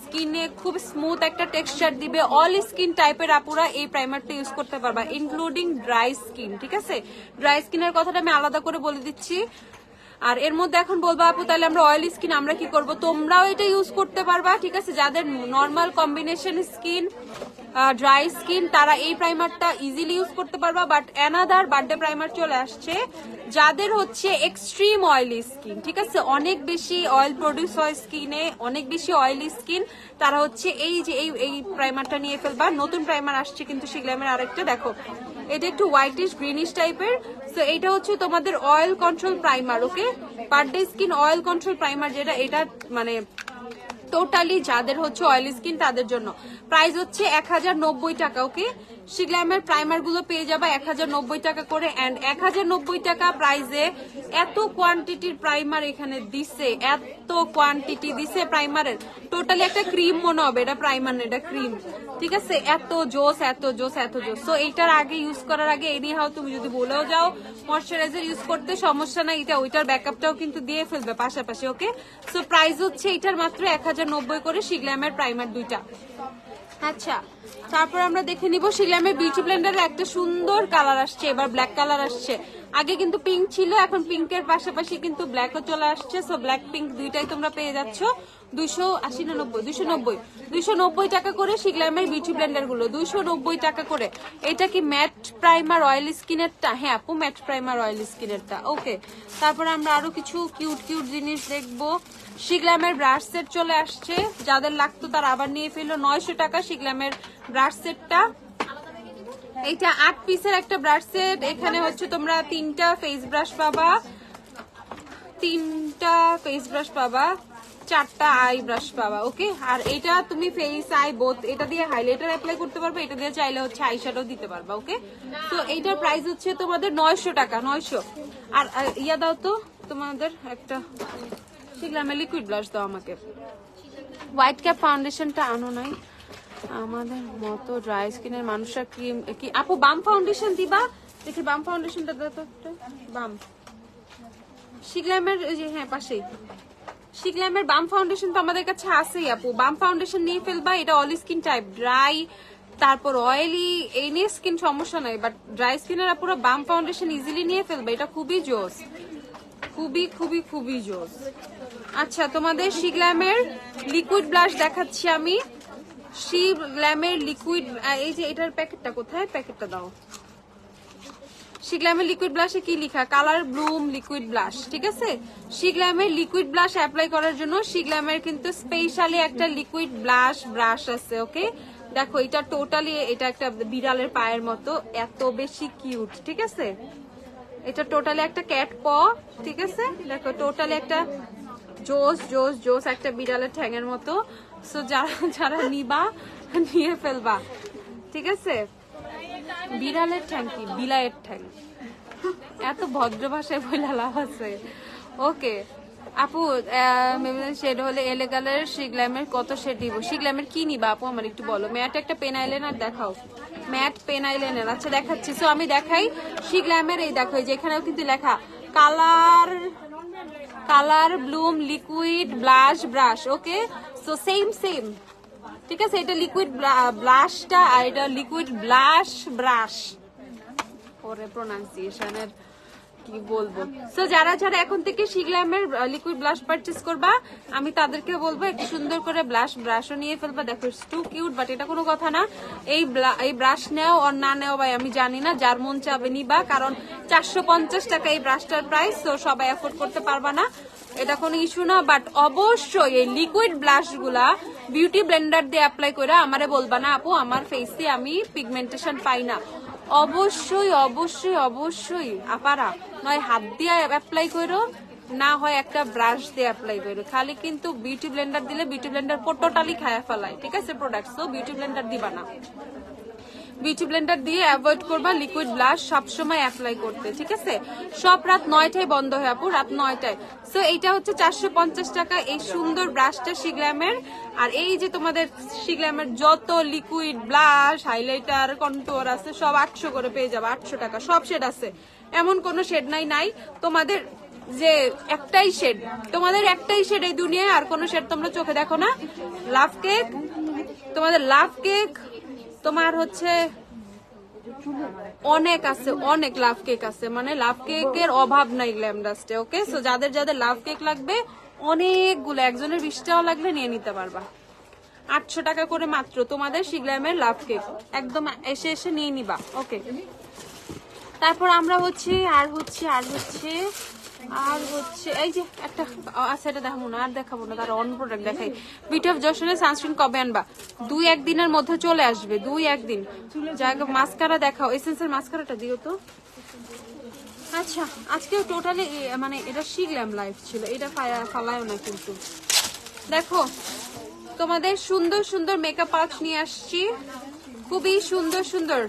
স্কিনে খুব স্মুথ একটা টেক্সচার দিবে। অল স্কিন টাইপের আপুরা এই প্রাইমারটা ইউজ করতে পারবা, ইনক্লুডিং ড্রাই স্কিন, ঠিক আছে। ড্রাই স্কিনের কথাটা আমি আলাদা করে বলে দিচ্ছি। আর এর মধ্যে এখন বলবো আপু তাহলে আমরা অয়েলি স্কিন আমরা কি করব, তোমরাও এটা ইউজ করতে পারবা, ঠিক আছে। যাদের normal combination skin, dry skin তারা এই প্রাইমারটা ইজিলি ইউজ করতে পারবা। বাট অ্যানাদার বার্থডে প্রাইমার চলে আসছে যাদের হচ্ছে এক্সট্রিম অয়েলি স্কিন, ঠিক আছে, অনেক বেশি অয়েল প্রডিউস হয় স্কিনে, অনেক বেশি অয়েলি স্কিন, তারা হচ্ছে এই যে এই প্রাইমারটা নিয়ে ফেলবা। নতুন প্রাইমার আসছে কিন্তু শিগ্লামের আরেকটা, দেখো এটা একটু হোয়াইটিশ গ্রিনিশ টাইপের। সো এটা হচ্ছে তোমাদের oil control primer, okay, birthday skin oil control primer, যেটা এটা মানে টোটালি যাদের হচ্ছে অয়েলি স্কিন তাদের জন্য। প্রাইস হচ্ছে 1090 টাকা, ওকে। শিগ্লামের প্রাইমার গুলো পেয়ে যাবা 1090 টাকা করে। এন্ড 1090 টাকা প্রাইসে এত কোয়ান্টিটির প্রাইমার এখানে দিছে, এত কোয়ান্টিটি দিছে প্রাইমারের, টোটালি একটা ক্রিম মনে হবে, এটা প্রাইমার না, এটা ক্রিম, ঠিক আছে। এত জোস এত জোস এত জোস। সো এইটার আগে ইউজ করার আগে এনি হাও তুমি যদি বলেও যাও ময়শ্চারাইজার ইউজ করতে, সমস্যা নাই, এটা ওইটার ব্যাকআপটাও কিন্তু দিয়ে ফেলবে পাশাপাশি, ওকে। সো প্রাইস হচ্ছে এটার মাত্র 1090 করে শিগ্লামের প্রাইমার দুইটা। আচ্ছা, তারপর আমরা দেখে নিব শিগ্লামের বিউটি ব্লেন্ডারের একটা সুন্দর কালার আসছে, এবার ব্ল্যাক কালার আসছে। আগে কিন্তু পিঙ্ক ছিল, এখন পিঙ্কের পাশাপাশি কিন্তু ব্ল্যাকও চলে আসছে। সো ব্ল্যাক পিঙ্ক দুইটাই তোমরা পেয়ে যাচ্ছ 280 না 90, 290 টাকা করে শিগ্লামের বিউটি ব্লেন্ডার গুলো, 290 টাকা করে। এটা কি ম্যাট প্রাইমার অয়েল স্কিনেরটা? হ্যাঁ আপু, ম্যাট প্রাইমার অয়েল স্কিনেরটা, ওকে। তারপর আমরা আরো কিছু কিউট কিউট জিনিস দেখবো। শিগ্লামের ব্রাশ সেট চলে আসছে, যাদের লাগতো তারা আবার নিয়ে ফেললো। 900 টাকা শিগ্লামের ব্রাশ সেটটা। এইটা 8 পিসের একটা ব্রাশ সেট। এখানে হচ্ছে তোমরা 3টা ফেস ব্রাশ পাবা, 4টা আই ব্রাশ পাবা, ওকে। আর এটা তুমি ফেস আই বোথ এটা দিয়ে হাইলাইটার অ্যাপ্লাই করতে পারবে, এটা দিয়ে চাইলে হচ্ছে আই শ্যাডো দিতে পারবা, ওকে। তো এইটার প্রাইস হচ্ছে তোমাদের 900 টাকা, 900। আর ইয়া দাও তো তোমাদের একটা শিগ্লামের লিকুইড ব্লাশ দাও আমাকে। হোয়াইট ক্যাপ ফাউন্ডেশনটা আনো নাই, আমাদের মতো ড্রাই স্কিনের মানুষরা ক্রিম কি আপু বাম ফাউন্ডেশন দিবা? দেখি বাম ফাউন্ডেশনটা দাও তো একটা। বাম শিগ্লামের যে, হ্যাঁ পাশেই শিগ্লামের বাম ফাউন্ডেশন তো আমাদের কাছে আছেই আপু। বাম ফাউন্ডেশন নিয়ে ফেলবা, এটা অল স্কিন টাইপ, ড্রাই তারপর অয়েলি, এই নিয়ে স্কিন সমস্যা নাই, বাট ড্রাই স্কিনের আপুরা বাম ফাউন্ডেশন ইজিলি নিয়ে ফেলবে, এটা খুবই জোস, খুবই খুবই খুবই জোস। আচ্ছা, তোমাদের শিগ্লামের লিকুইড ব্লাশ দেখাচ্ছি আমি। শিগ্লামের লিকুইড, এই যে এটার প্যাকেটটা কোথায়, প্যাকেটটা দাও। শিগ্লামের লিকুইড ব্লাশে কি লেখা? কালার ব্লুম লিকুইড ব্লাশ, ঠিক আছে। শিগ্লামের লিকুইড ব্লাশ অ্যাপ্লাই করার জন্য শিগ্লামের কিন্তু স্পেশালি একটা লিকুইড ব্রাশ আছে, ওকে। দেখো এটা টোটালি, এটা একটা বিড়ালের পায়ের মতো, এত বেশি কিউট, ঠিক আছে। এটা টোটালি একটা ক্যাট প, ঠিক আছে। দেখো টোটালি একটা জোস জোস জোস একটা বিড়ালের ঠ্যাঙের মতো। সো যারা নিবা নিয়ে ফেলবা, ঠিক আছে। বিড়ালের ঠ্যাং কি, বিলায়ের ঠ্যাং, এত ভদ্র ভাষায় বলে লাভ আছে, ওকে। আপু শেড হলে এলেগালের শিগ্লামের কত শেড দিব? শিগ্লামের কি নিবা আপু আমার একটু বলো। ম্যাট একটা পেন আইলাইনার দেখাও, ম্যাট পেন আইলাইনার। আচ্ছা দেখাচ্ছি। সো আমি দেখাই শিগ্লামের, এই দেখো যে এখানেও কিন্তু লেখা colour bloom liquid blush brush, okay. So same, ঠিক আছে। এটা লিকুইড ব্লাশটা আর এটা লিকুইড ব্লাশ ব্রাশ, ওরে প্রোনাউন্সিয়েশনের কি বলবো। সো যারা এখন থেকে শিগ্লামের লিকুইড ব্লাশ পারচেজ করবা, আমি তাদেরকে বলবো একটু সুন্দর করে ব্রাশও নিয়ে ফেলবা। দেখো ইটস টু কিউট, বাট এটা কোনো কথা না। এই ব্রাশ নেও আর না নেও ভাই আমি জানি না, যার মন চাবে নিবা, কারণ 450 টাকা এই ব্রাশটার প্রাইস, তো সবাই এফোর্ড করতে পারবা না, এটা কোনো ইস্যু না। বাট অবশ্যই এই লিকুইড ব্লাশ গুলা বিউটি ব্লেন্ডার দিয়ে অ্যাপ্লাই করে আমারে বলবা না আপু আমার ফেসে আমি পিগমেন্টেশন পাই না। অবশ্যই অবশ্যই অবশ্যই আপারা নয় হাত দিয়ে অ্যাপ্লাই করো, না হয় একটা ব্রাশ দিয়ে অ্যাপ্লাই করো। খালি কিন্তু বিউটি ব্লেন্ডার দিলে বিউটি ব্লেন্ডার টোটালি খায়া ফেলায়, ঠিক আছে প্রোডাক্ট। সো বিউটি ব্লেন্ডার দিবা না, বিউটি ব্লেন্ডার দিয়ে অ্যাভয়েড করবা লিকুইড ব্লাশ সবসময় অ্যাপ্লাই করতে, ঠিক আছে। সব রাত 9টায় বন্ধ হয় আপু, রাত 9টায়। সো এইটা হচ্ছে 450 টাকা এই সুন্দর ব্রাশটা শিগ্লামের। আর এই যে তোমাদের শিগ্লামের যত লিকুইড ব্লাশ হাইলাইটার কন্টুর আছে সব 800 করে পেয়ে যাবে, 800 টাকা। সব শেড আছে, এমন কোনো শেড নাই তোমাদের যে একটাই শেড, তোমাদের একটাই শেড এই দুনিয়ায়, আর কোনো শেড তোমরা চোখে দেখো না। লাভ কেক, তোমাদের লাভ কেক, তোমার হচ্ছে অনেক আছে, অনেক লাভ কেক আছে, মানে লাভ কেকের অভাব নাই গ্ল্যামডাস্টে, ওকে। সো যাদের লাভ কেক লাগবে অনেকগুলো, একজনের 20টাও লাগলে নিয়ে নিতে পারবা। 800 টাকা করে মাত্র তোমাদের শিগ্রামের লাভ কেক, একদম এসে এসে নিয়ে নিবা। ওকে, তারপর আমরা হচ্ছে আর হচ্ছে এই যে একটা আচ্ছা, এটা দেখাবো না, আর দেখাবো না, তার অন্য প্রোডাক্ট দেখাই। বিউটি অফ জশনের সানস্ক্রিন কবে আনবা? 2-1 দিনের মধ্যে চলে আসবে, 2-1 দিন। জায়গা মাস্কারা দেখাও, এসেন্সের মাস্কারাটা দিও তো। আচ্ছা, আজকে টোটালি মানে এটা শিখলাম লাইভ ছিল, এটা ফালায়ও না কিন্তু। দেখো তোমাদের সুন্দর সুন্দর মেকআপ পাউচ নিয়ে আসছি, খুবই সুন্দর সুন্দর।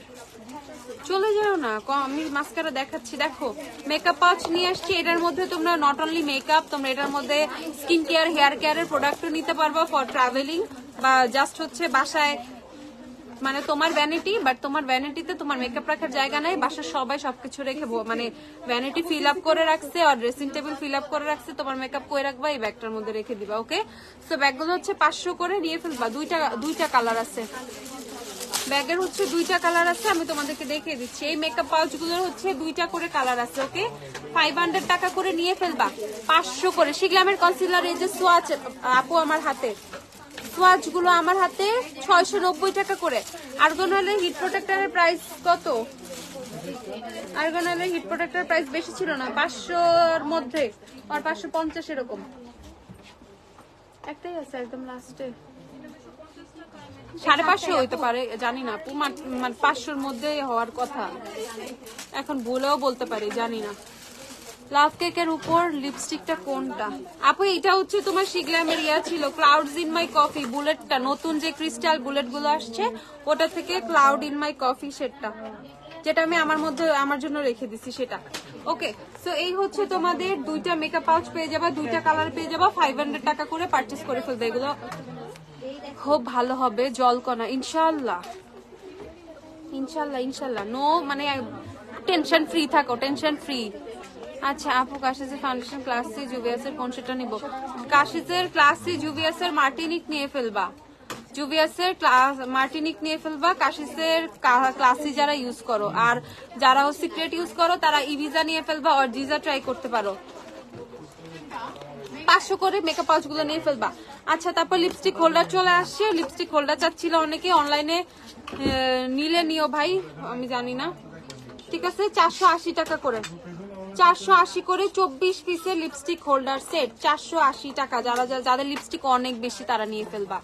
চলে যাও না, আমি মাস্কারা দেখাচ্ছি। দেখো মেকআপ পাউচ নিয়ে আসছি, এটার মধ্যে তোমরা নট অনলি মেকআপ, তোমরা এটার মধ্যে স্কিন কেয়ার, হেয়ার কেয়ারের প্রোডাক্টও নিতে পারবা ফর ট্রাভেলিং, বা জাস্ট হচ্ছে বাসায় মানে তোমার ভ্যানিটি, বাট তোমার ভ্যানিটিতে তোমার মেকআপ রাখার জায়গা নাই, বাসার সবাই সবকিছু রেখে মানে ভ্যানিটি ফিল আপ করে রাখছে আর ড্রেসিং টেবিল ফিল আপ করে রাখছে, তোমার মেকআপ কই রাখবা এই ব্যাগটার মধ্যে রেখে দিবা। ওকে, সো ব্যাগগুলো হচ্ছে 500 করে নিয়ে ফেলবা। দুইটা কালার আছে ব্যাগের, হচ্ছে 2টা কালার আছে, আমি তোমাদেরকে দেখিয়ে দিচ্ছি। এই মেকআপ পাউচ গুলোর হচ্ছে 2টা করে কালার আছে। ওকে, 500 টাকা করে নিয়ে ফেলবা, 500 করে। শিগলামের কনসিলার, এই যে সোয়াচ আপু আমার হাতে, সোয়াচ গুলো আমার হাতে 690 টাকা করে। আর্গোনালের হিট প্রোটেক্টরের প্রাইস কত? আর্গোনালের হিট প্রোটেক্টরের প্রাইস বেশি ছিল না, 500-র মধ্যে আর 550 এরকম একটাই আছে একদম লাস্টে। 550 হইতে পারে, জানি না আপু, মানে 500-র মধ্যে হওয়ার কথা, এখন ভুলেও বলতে পারি, জানি না। লাভ কেকের উপর লিপস্টিকটা কোনটা আপু? এটা হচ্ছে তোমার শিগলামের ইয়া ছিল, ক্লাউডস ইন মাই কফি বুলেটটা, নতুন যে ক্রিস্টাল বুলেট গুলো আসছে ওটা থেকে ক্লাউড ইন মাই কফি সেটটা, যেটা আমি আমার জন্য রেখে দিছি সেটা। ওকে, সো এই হচ্ছে তোমাদের 2টা মেকআপ পাউচ পেয়ে যাবা, 2টা কালার পেয়ে যাবা, 500 টাকা করে পারচেস করে ফেলবে। এগুলো খুব ভালো হবে, জলকণা, ইনশাল্লাহ ইনশাল্লাহ ইনশাল্লাহ। নো মানে টেনশন ফ্রি থাকো, টেনশন ফ্রি। আচ্ছা আপু, কাশিজের ফাউন্ডেশন ক্লাসি জুভিয়াসের কোন সেটা নিব? কাশিজের ক্লাসি জুভিয়াসের মার্টিনিক নিয়ে ফেলবা, জুভিয়াসের মার্টিনিক নিয়ে ফেলবা। কাশিসের ক্লাসি যারা ইউজ করো, আর যারা সিক্রেট ইউজ করো তারা ইভিজা নিয়ে ফেলবা, আর জিজা ট্রাই করতে পারো। 500 করে মেকআপ পাউচ গুলো নিয়ে ফেলবা। আচ্ছা, তারপর লিপস্টিক হোল্ডার চলে আসছে, লিপস্টিক হোল্ডার চাচ্ছিল অনেকে, অনলাইনে নিলে নিও ভাই, আমি জানি না। ঠিক আছে, 480 টাকা করে, 480 করে 24 পিসের লিপস্টিক হোল্ডার সেট, 480 টাকা। যাদের লিপস্টিক অনেক বেশি তারা নিয়ে ফেলবা।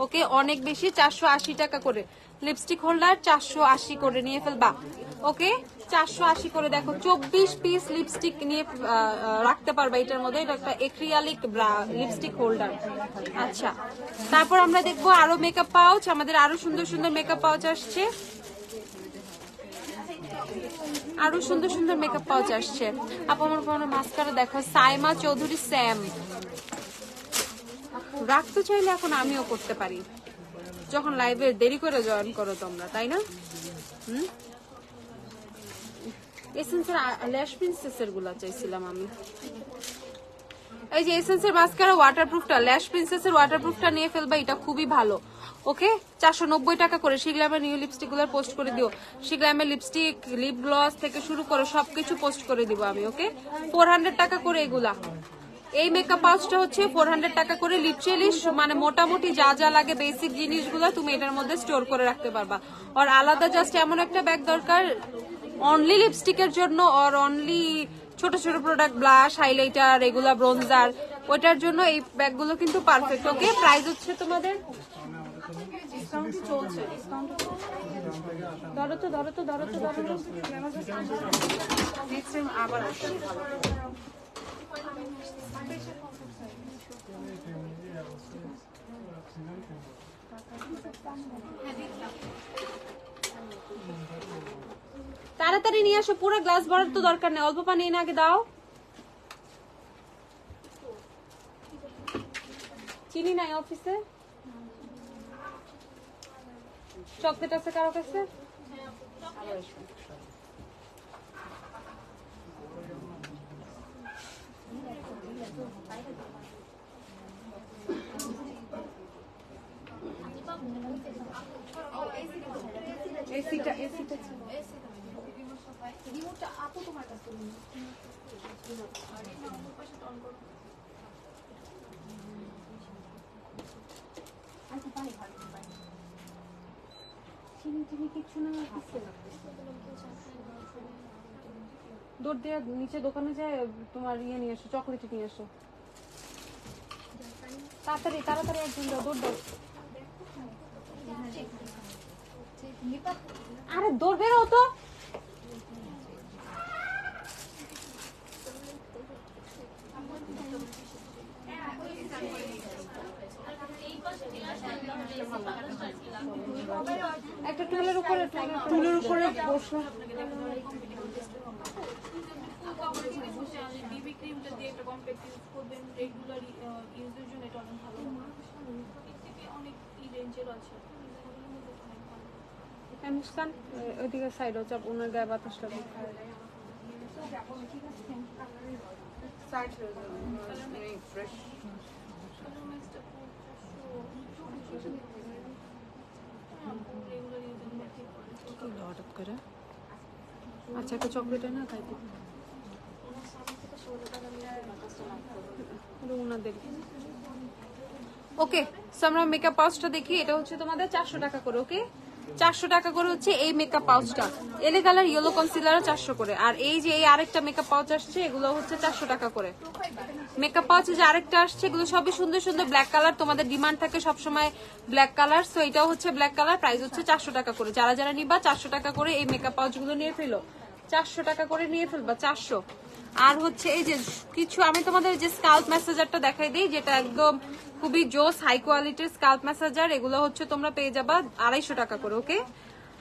ওকে, অনেক বেশি, 480 টাকা করে লিপস্টিক হোল্ডার, 480 করে নিয়ে ফেলবা। ওকে, 480 করে। দেখো 24 পিস লিপস্টিক নিয়ে রাখতে পারবা এটার মধ্যে, এটা একটা এক্রিয়ালিক লিপস্টিক হোল্ডার। আচ্ছা, তারপর আমরা দেখবো আরো মেকআপ পাউচ, আমাদের আরো সুন্দর সুন্দর মেকআপ পাউচ আসছে, আরো সুন্দর সুন্দর মেকআপ পাউচ আসছে। আপু আমার কোনো মাস্কারা দেখো, সাইমা চৌধুরী স্যাম, রাখতে চাইলে এখন আমিও করতে পারি, যখন লাইভে দেরি করে জয়েন করো তোমরা, তাই না? এসেন্সের ল্যাশ প্রিন্সেসের গুলা চাইছিলাম আমি। এই যে এসেন্সের মাস্কারা ওয়াটারপ্রুফটা, ল্যাশ প্রিন্সেসের ওয়াটারপ্রুফটা নিয়ে ফেলবা, এটা খুবই ভালো। ওকে, 490 টাকা করে। শিগলামের নিউ লিপস্টিক গুলো পোস্ট করে দিও, শিগলামের লিপস্টিক, লিপ গ্লস থেকে শুরু করে সবকিছু পোস্ট করে দিব আমি। ওকে, 400 টাকা করে এগুলা। এই মেকআপ পাউচটা হচ্ছে 400 টাকা করে। লিটারেলি মানে মোটামুটি যা যা লাগে বেসিক জিনিসগুলো তুমি এটার মধ্যে স্টোর করে রাখতে পারবা। আর আলাদা জাস্ট এমন একটা ব্যাগ দরকার অনলি লিপস্টিকের জন্য, আর অনলি ছোট ছোট প্রোডাক্ট, ব্লাশ, হাইলাইটার, এগুলা ব্রোনজার, ওইটার জন্য এই ব্যাগগুলো কিন্তু পারফেক্ট। ওকে, প্রাইস হচ্ছে তোমাদের চলছে, ধরো তো ধরো তো ধরো তো ধরো নেক্সট টাইম আবার তাড়াতাড়ি নিয়ে আসো, পুরো গ্লাস ভরার তো দরকার নেই, অল্প পানি এনে আগে দাও। চিনি নাই অফিসে? চকলেট আছে কারো কাছে? এসিটা রিমোটটা আপু তোমার কাছে আচ্ছা পানি দৌড় দিয়ে নিচে দোকানে যায় তোমার ইয়ে নিয়ে এসো, চকলেট নিয়ে এসো তাড়াতাড়ি তাড়াতাড়ি, একজন দাও, দৌড় দাও। আরে দৌড় বেরো তো। একটা টুলের উপরে বসো। বিবি ক্রিমটা দিয়ে একটা কমপ্লেক্স ইউজ করবেন রেগুলার ইউজের জন্য, এটা অনেক ভালো। থেকে অনেক রেঞ্জের আছে। মুস্কান ওইদিকে সাইড হচ্ছে, ওনার গায়ে বাতাস লাগে। হঠাৎ করে আচ্ছা একটা চকলেট না খাইতে ওনাদের। ওকে, সো আমরা মেকআপ পাউচটা দেখি। এটা হচ্ছে তোমাদের 400 টাকা করে। ওকে, 400 টাকা করে হচ্ছে এই মেকআপ পাউচটা। এলে কালার ইয়েলো কনসিলার 400 করে। আর এই যে এই আরেকটা মেকআপ পাউচ আসছে, এগুলো হচ্ছে 400 টাকা করে। মেকআপ পাউচে যে আরেকটা আসছে, এগুলো সবই সুন্দর সুন্দর ব্ল্যাক কালার। তোমাদের ডিমান্ড থাকে সবসময় ব্ল্যাক কালার, সো এটাও হচ্ছে ব্ল্যাক কালার। প্রাইস হচ্ছে 400 টাকা করে। যারা যারা নিবা 400 টাকা করে এই মেকআপ পাউচ গুলো নিয়ে ফেলো, 400 টাকা করে নিয়ে ফেলবা, 400। আর হচ্ছে এই যে কিছু আমি তোমাদের যে স্কাল্প ম্যাসাজারটা দেখাই দিই, যেটা একদম খুবই জোস হাই কোয়ালিটির স্কাল্প ম্যাসাজার। এগুলো হচ্ছে তোমরা পেয়ে যাবা 250 টাকা করে। ওকে,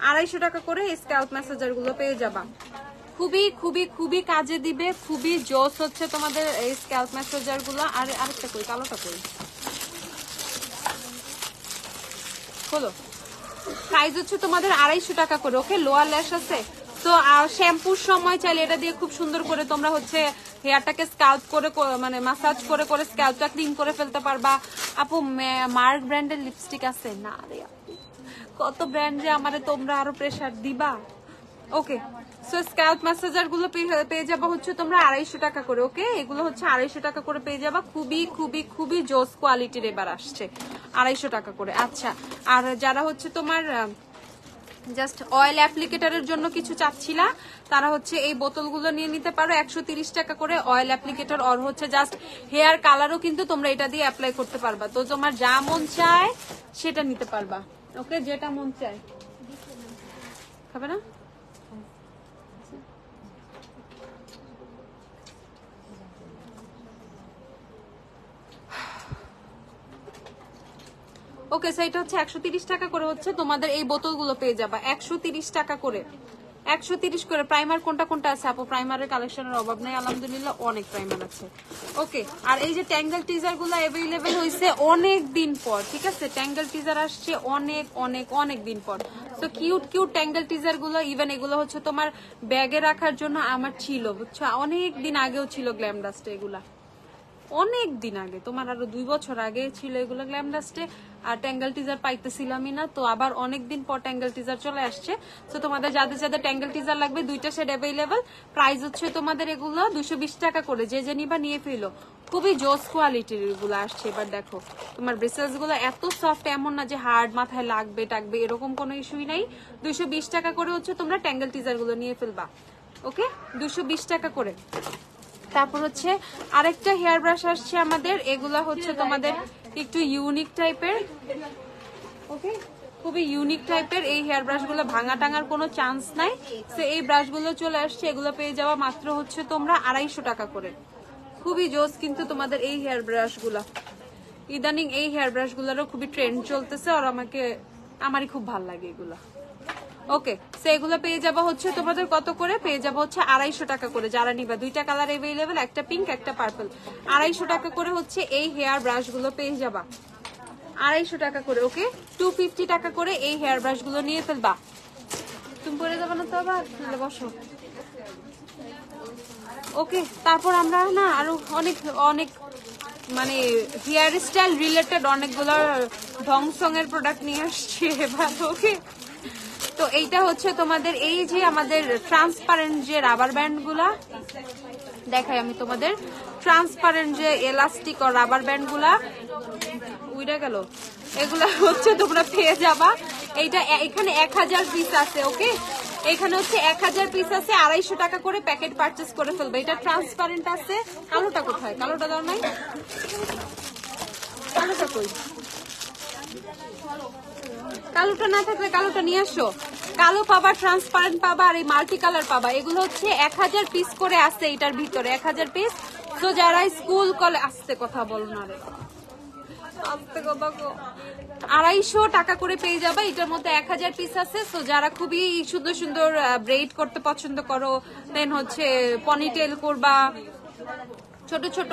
250 টাকা করে এই স্কাল্প ম্যাসাজার গুলো পেয়ে যাবা। খুবই খুবই খুবই কাজে দিবে, খুবই জোস হচ্ছে তোমাদের এই স্কাল্প ম্যাসাজার গুলো। আর আরেকটা কই, কালোটা কই, হলো। প্রাইস হচ্ছে তোমাদের 250 টাকা করে। ওকে, লোয়ার ল্যাশ আছে তো। শ্যাম্পুর সময় চাইলে এটা দিয়ে খুব সুন্দর করে তোমরা হচ্ছে হেয়ারটাকে স্কাল্প করে মানে মাসাজ করে করে স্কাল্পটা ক্লিন করে ফেলতে পারবা। আপু মার্ক ব্র্যান্ডের লিপস্টিক আছে না রে আপু, কত ব্র্যান্ডে আমারে তোমরা আরো প্রেসার দিবা। ওকে, সো স্কাল্প ম্যাসাজার গুলো পেয়ে যাবা হচ্ছে তোমরা 250 টাকা করে। ওকে, এগুলো হচ্ছে 250 টাকা করে পেয়ে যাবা। খুবই খুবই খুবই জোস কোয়ালিটির এবার আসছে, 250 টাকা করে। আচ্ছা, আর যারা হচ্ছে তোমার জাস্ট অয়েল অ্যাপ্লিকেটরের জন্য কিছু চাচ্ছিলা, তারা হচ্ছে এই বোতলগুলো নিয়ে নিতে পারো, 130 টাকা করে অয়েল অ্যাপ্লিকেটর। আর হচ্ছে জাস্ট হেয়ার কালারও কিন্তু তোমরা এটা দিয়ে অ্যাপ্লাই করতে পারবা। তো তোমার যা মন চায় সেটা নিতে পারবা। ওকে, যেটা মন চায়। খাবে না? ওকে, সো এটা হচ্ছে 130 টাকা করে হচ্ছে তোমাদের এই বোতলগুলো পেয়ে যাবা, 130 টাকা করে। 130 করে। প্রাইমার কোনটা কোনটা আছে আপু? প্রাইমারের কালেকশনের অভাব নাই আলহামদুলিল্লাহ, অনেক প্রাইমার আছে। ওকে, আর এই যে ট্যাঙ্গেল টিজার গুলো অ্যাভেলেবেল হয়েছে অনেক দিন পর, ঠিক আছে? ট্যাঙ্গেল টিজার আসছে অনেক অনেক অনেক দিন পর। তো কিউট কিউট ট্যাঙ্গেল টিজার গুলো, ইভেন এগুলো হচ্ছে তোমার ব্যাগে রাখার জন্য আমার ছিল, বুঝছো? অনেক দিন আগেও ছিল গ্ল্যাম ডাস্টে এগুলা, অনেক দিন আগে, তোমার আরো 2 বছর আগে ছিল এগুলো গ্ল্যাম ডাস্টে। আর ট্যাঙ্গেল টিজার পাইতেছিলামই না, তো আবার অনেকদিন পর ট্যাঙ্গেল টিজার চলে আসছে। তো তোমাদের যাদের যাদের ট্যাঙ্গেল টিজার লাগবে, 2টা শেড অ্যাভেলেবেল। প্রাইস হচ্ছে তোমাদের এগুলো 220 টাকা করে। যে যে নিবা নিয়ে ফেলো, খুবই জোস কোয়ালিটির এগুলো আসছে। এবার দেখো তোমার ব্রেসলেটস গুলো এত সফট, এমন না যে হার্ড, মাথায় লাগবে টাকবে এরকম কোনো ইস্যুই নাই। 220 টাকা করে হচ্ছে তোমরা ট্যাঙ্গেল টিজার গুলো নিয়ে ফেলবা। ওকে, 220 টাকা করে। তারপর হচ্ছে আরেকটা হেয়ার ব্রাশ আসছে আমাদের, এগুলা হচ্ছে তোমাদের একটু ইউনিক টাইপের। ওকে, খুবই ইউনিক টাইপের এই হেয়ার ব্রাশ গুলো, ভাঙা টাঙার কোনো চান্স নাই। তো এই ব্রাশ গুলো চলে আসছে, এগুলো পেয়ে যাওয়া মাত্র হচ্ছে তোমরা 250 টাকা করে। খুবই জোস কিন্তু তোমাদের এই হেয়ার ব্রাশ গুলা। ইদানিং এই হেয়ার ব্রাশ গুলারও খুবই ট্রেন্ড চলতেছে, আর আমারই খুব ভালো লাগে এগুলা। ওকে, সো এগুলো পেয়ে যাবো হচ্ছে তোমাদের কত করে? পেয়ে যাবো হচ্ছে 250 টাকা করে। যারা নিবা, 2টা কালার অ্যাভেলেবেল, একটা পিঙ্ক একটা পার্পল। 250 টাকা করে হচ্ছে এই হেয়ার ব্রাশ গুলো পেয়ে যাবা, 250 টাকা করে। ওকে, 250 টাকা করে এই হেয়ার ব্রাশ গুলো নিয়ে ফেলবা। তুমি পরে যাবে না তো আবার, বসো। ওকে, তারপর আমরা না আরো অনেক অনেক মানে হেয়ার স্টাইল রিলেটেড অনেকগুলো ঢংসং এর প্রোডাক্ট নিয়ে আসছি এবার। ওকে, তো এইটা হচ্ছে তোমাদের এই যে আমাদের ট্রান্সপারেন্ট যে রাবার ব্যান্ড গুলা দেখাই আমি তোমাদের, ট্রান্সপারেন্ট যে এলাস্টিক ও রাবার ব্যান্ড গুলা উইরা গেল, এগুলা হচ্ছে তোমরা পেয়ে যাবা এইটা এখানে 1000 পিস আছে। ওকে, এখানে হচ্ছে 1000 পিস আছে, 250 টাকা করে প্যাকেট পারচেজ করে ফেলবে। এটা ট্রান্সপারেন্ট আছে। কালোটা কোথায়? কালোটা দাও নাই, কালোটা কই? কালোটা না থাকলে কালোটা নিয়ে আসো। কালো পাবা, ট্রান্সপারেন্ট পাবা, আর এই মাল্টি কালার পাবা। এগুলো হচ্ছে 1000 পিস করে আছে এটার ভিতরে, 1000 পিস। তো যারা স্কুল কলেজ, আসতে কথা বলো না রে, আসতে কথা গো, 250 টাকা করে পেয়ে যাবে। এটার মধ্যে 1000 পিস আছে। সো যারা খুবই সুন্দর সুন্দর ব্রেড করতে পছন্দ করো, দেন হচ্ছে পনিটেল করবা, ছোট ছোট